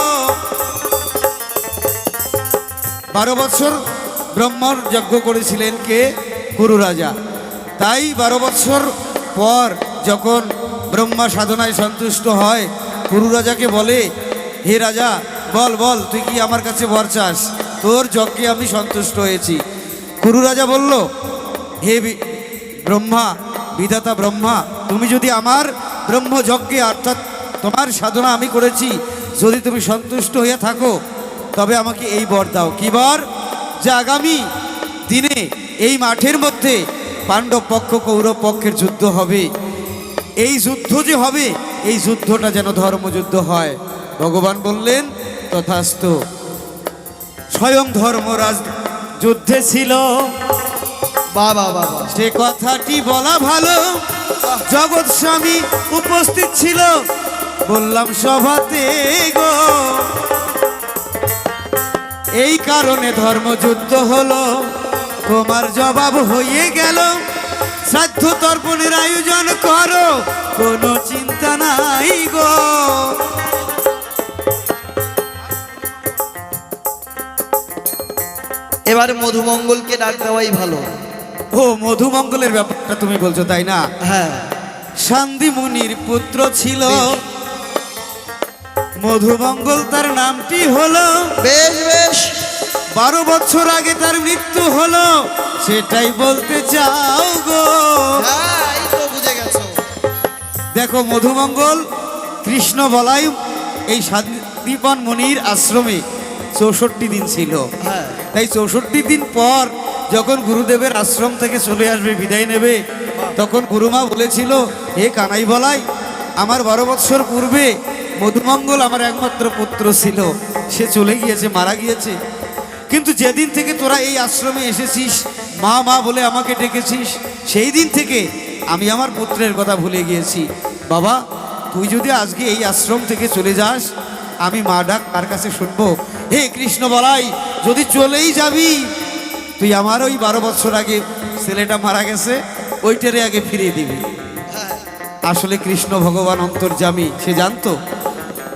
12 বছর ব্রহ্মার যজ্ঞ করেছিলেন কে? কুরু রাজা। তাই 12 বছর পর যখন ব্রহ্মা সাধনায় সন্তুষ্ট হয়, কুরু রাজাকে বলে, হে রাজা, বল বল তুই কি আমার কাছে বর চাস? তোর যজ্ঞে আমি সন্তুষ্ট হয়েছি। কুরু রাজা বলল, হে ব্রহ্মা, বিধাতা ব্রহ্মা, তুমি যদি আমার ব্রহ্মযজ্ঞে অর্থাৎ তোমার সাধনা আমি করেছি, যদি তুমি সন্তুষ্ট হইয়া থাকো, তবে আমাকে এই বর দাও। কি বর? যে আগামী দিনে এই মাঠের মধ্যে পাণ্ডব পক্ষ কৌরব পক্ষের যুদ্ধ হবে। এই যুদ্ধ যে হবে, এই যুদ্ধটা যেন ধর্মযুদ্ধ হয়। ভগবান বললেন, তথাস্তু। স্বয়ং ধর্মরাজ যুদ্ধে ছিল, বাবা বাবা, সে কথাটি বলা ভালো। জগৎ স্বামী উপস্থিত ছিল, বললাম সভাতে গো। এই কারণে ধর্মযুদ্ধ হলো, তোমার জবাব হয়ে গেল। শ্রাদ্ধ তর্পণের আয়োজন করো, কোনো চিন্তা নাই গো। এবার মধুমঙ্গলকে ডাক দেওয়াই ভালো। ও, মধুমঙ্গলের ব্যাপারটা তুমি বলছো, তাই না? হ্যাঁ, শান্তি মুনির পুত্র ছিল, মধুমঙ্গল তার নামটি হলো। বেশ বেশ। 12 বছর আগে তার মৃত্যু হলো, সেটাই বলতে চাও গো। হ্যাঁ, এই তো বুঝে গেছো। দেখো, মধুমঙ্গল কৃষ্ণ বলাই এই শান্তিপন মুনির আশ্রমে 64 দিন ছিল। হ্যাঁ, তাই 64 দিন পর যখন গুরুদেবের আশ্রম থেকে চলে আসবে, বিদায় নেবে, তখন গুরুমা বলেছিল, হে কানাই বলাই, আমার 12 বছর পূর্বে মধুমঙ্গল আমার একমাত্র পুত্র ছিল, সে চলে গিয়েছে, মারা গিয়েছে। কিন্তু যেদিন থেকে তোরা এই আশ্রমে এসেছিস, মা মা বলে আমাকে ডেকেছিস, সেই দিন থেকে আমি আমার পুত্রের কথা ভুলে গিয়েছি। বাবা, তুই যদি আজকে এই আশ্রম থেকে চলে যাস, আমি মা ডাক কার কাছে শুনবো? হে কৃষ্ণ বলাই, যদি চলেই যাবি, তুই আমার ওই 12 বছর আগে ছেলেটা মারা গেছে ওইটারে আগে ফিরিয়ে দিবি। আসলে কৃষ্ণ ভগবান অন্তর্যামী, সে জানতো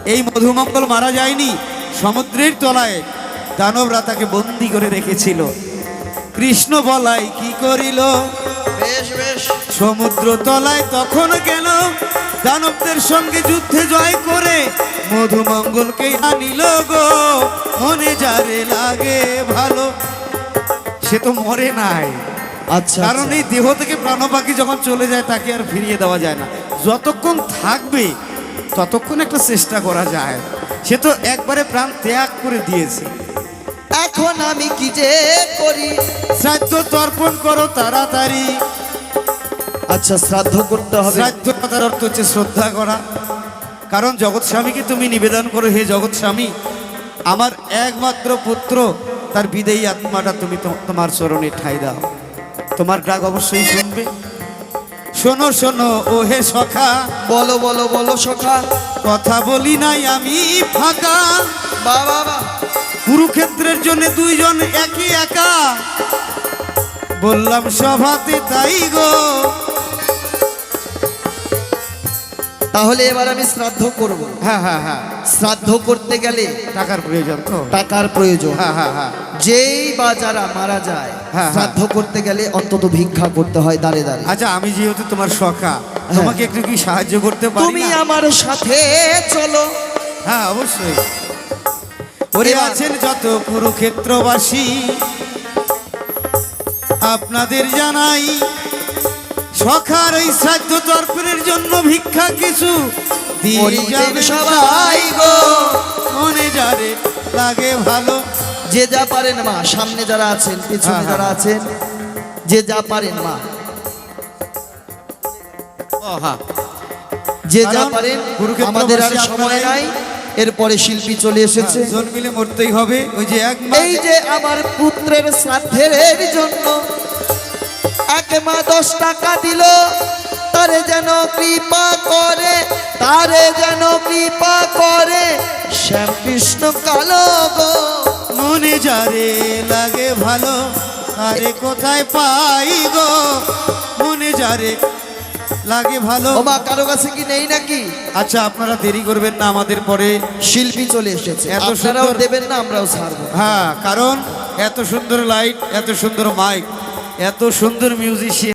এই মধুমঙ্গল মারা যায়নি, সমুদ্রের তলায় দানবরা তাকে বন্দি করে রেখেছিল। কৃষ্ণ বলাই কি করিল, বেশ বেশ সমুদ্র তলায় তখন গেল, দানবদের সঙ্গে যুদ্ধে জয় করে মধুমঙ্গলকে আনিল গো, মনে যারে লাগে ভালো। সে তো মরে নাই, আচ্ছা কারণ এই দেহ থেকে প্রাণ পাখি যখন চলে যায় তাকে আর ফিরিয়ে দেওয়া যায় না। যতক্ষণ থাকবে ততক্ষণ একটা চেষ্টা করা যায়। সে তো একবারে প্রাণ ত্যাগ করে দিয়েছে। এখন আমি কি যে করি। শ্রাদ্ধ তর্পণ করো তাড়াতাড়ি। আচ্ছা, শ্রাদ্ধ করতে হবে। শ্রাদ্ধ কথার অর্থ হচ্ছে শ্রদ্ধা করা। কারণ জগৎ স্বামীকে তুমি নিবেদন করো, হে জগৎ স্বামী, আমার একমাত্র পুত্র, তার বিদেয়ী আত্মাটা তুমি তোমার চরণে ঠাই দাও। তোমার ডাক অবশ্যই শুনবে। শোনো শোনো ও হে সখা, বলো বলো বলো সখা। কথা বলি নাই আমি ফাঁকা। বাবা বা কুরুক্ষেত্রের জন্য দুইজন একই একা, বললাম সভাতে তাই গো। তাহলে এবার আমি শ্রাদ্ধ করব। হ্যাঁ হ্যাঁ হ্যাঁ, শ্রাদ্ধ করতে গেলে টাকার প্রয়োজন তো। টাকার প্রয়োজন। হ্যাঁ হ্যাঁ হ্যাঁ, যেই বা যারা মারা যায় হ্যাঁ। শ্রাদ্ধ করতে গেলে অন্তত ভিক্ষা করতে হয় দাঁড়ে দাঁড়ে। আচ্ছা, আমি যেহেতু তোমার সখা, তোমাকে একটু কি সাহায্য করতে পারি তুমি না? আমার সাথে চলো। হ্যাঁ অবশ্যই। ওরে এবার- আছেন যত কুরুক্ষেত্রবাসী, আপনাদের জানাই সখার এই শ্রাদ্ধ তর্পণের জন্য ভিক্ষা কিছু দিয়ে করিতেন যাবেন সবাই গো। মনে যারে লাগে ভালো। যে যা পারেন মা, সামনে যারা আছেন পিছনে হ্যাঁ, যারা হ্যাঁ। আছেন, যে যা পারেন মা, ও হ্যাঁ, যে যা কারণ পারেন। কুরুক্ষেত্রবাসী আমাদের আর আপনারাই- সময় নাই, এরপরে শিল্পী চলে এসেছে। জন মিলে মরতেই হবে। ওই যে এক মা, এই যে আমার পুত্রের শ্রাদ্ধের জন্য 1 মা 10 টাকা দিল, তারে যেন কৃপা করে, তারে যেন কৃপা করে শ্যামকৃষ্ণ কালো গো। মনে যারে লাগে ভালো, আরে কোথায় পাই গো, মনে যারে লাগে ভালো। ও মা, কারো কাছে কি নেই নাকি? আচ্ছা, আপনারা দেরি করবেন না, আমাদের পরে। শিল্পী চলে এসেছে, এত আপনারাও সুন্দর- দেবেন না, আমরাও ছাড়বো। হ্যাঁ, কারণ এত সুন্দর লাইট, এত সুন্দর মাইক, এত সুন্দর মিউজিশিয়ান।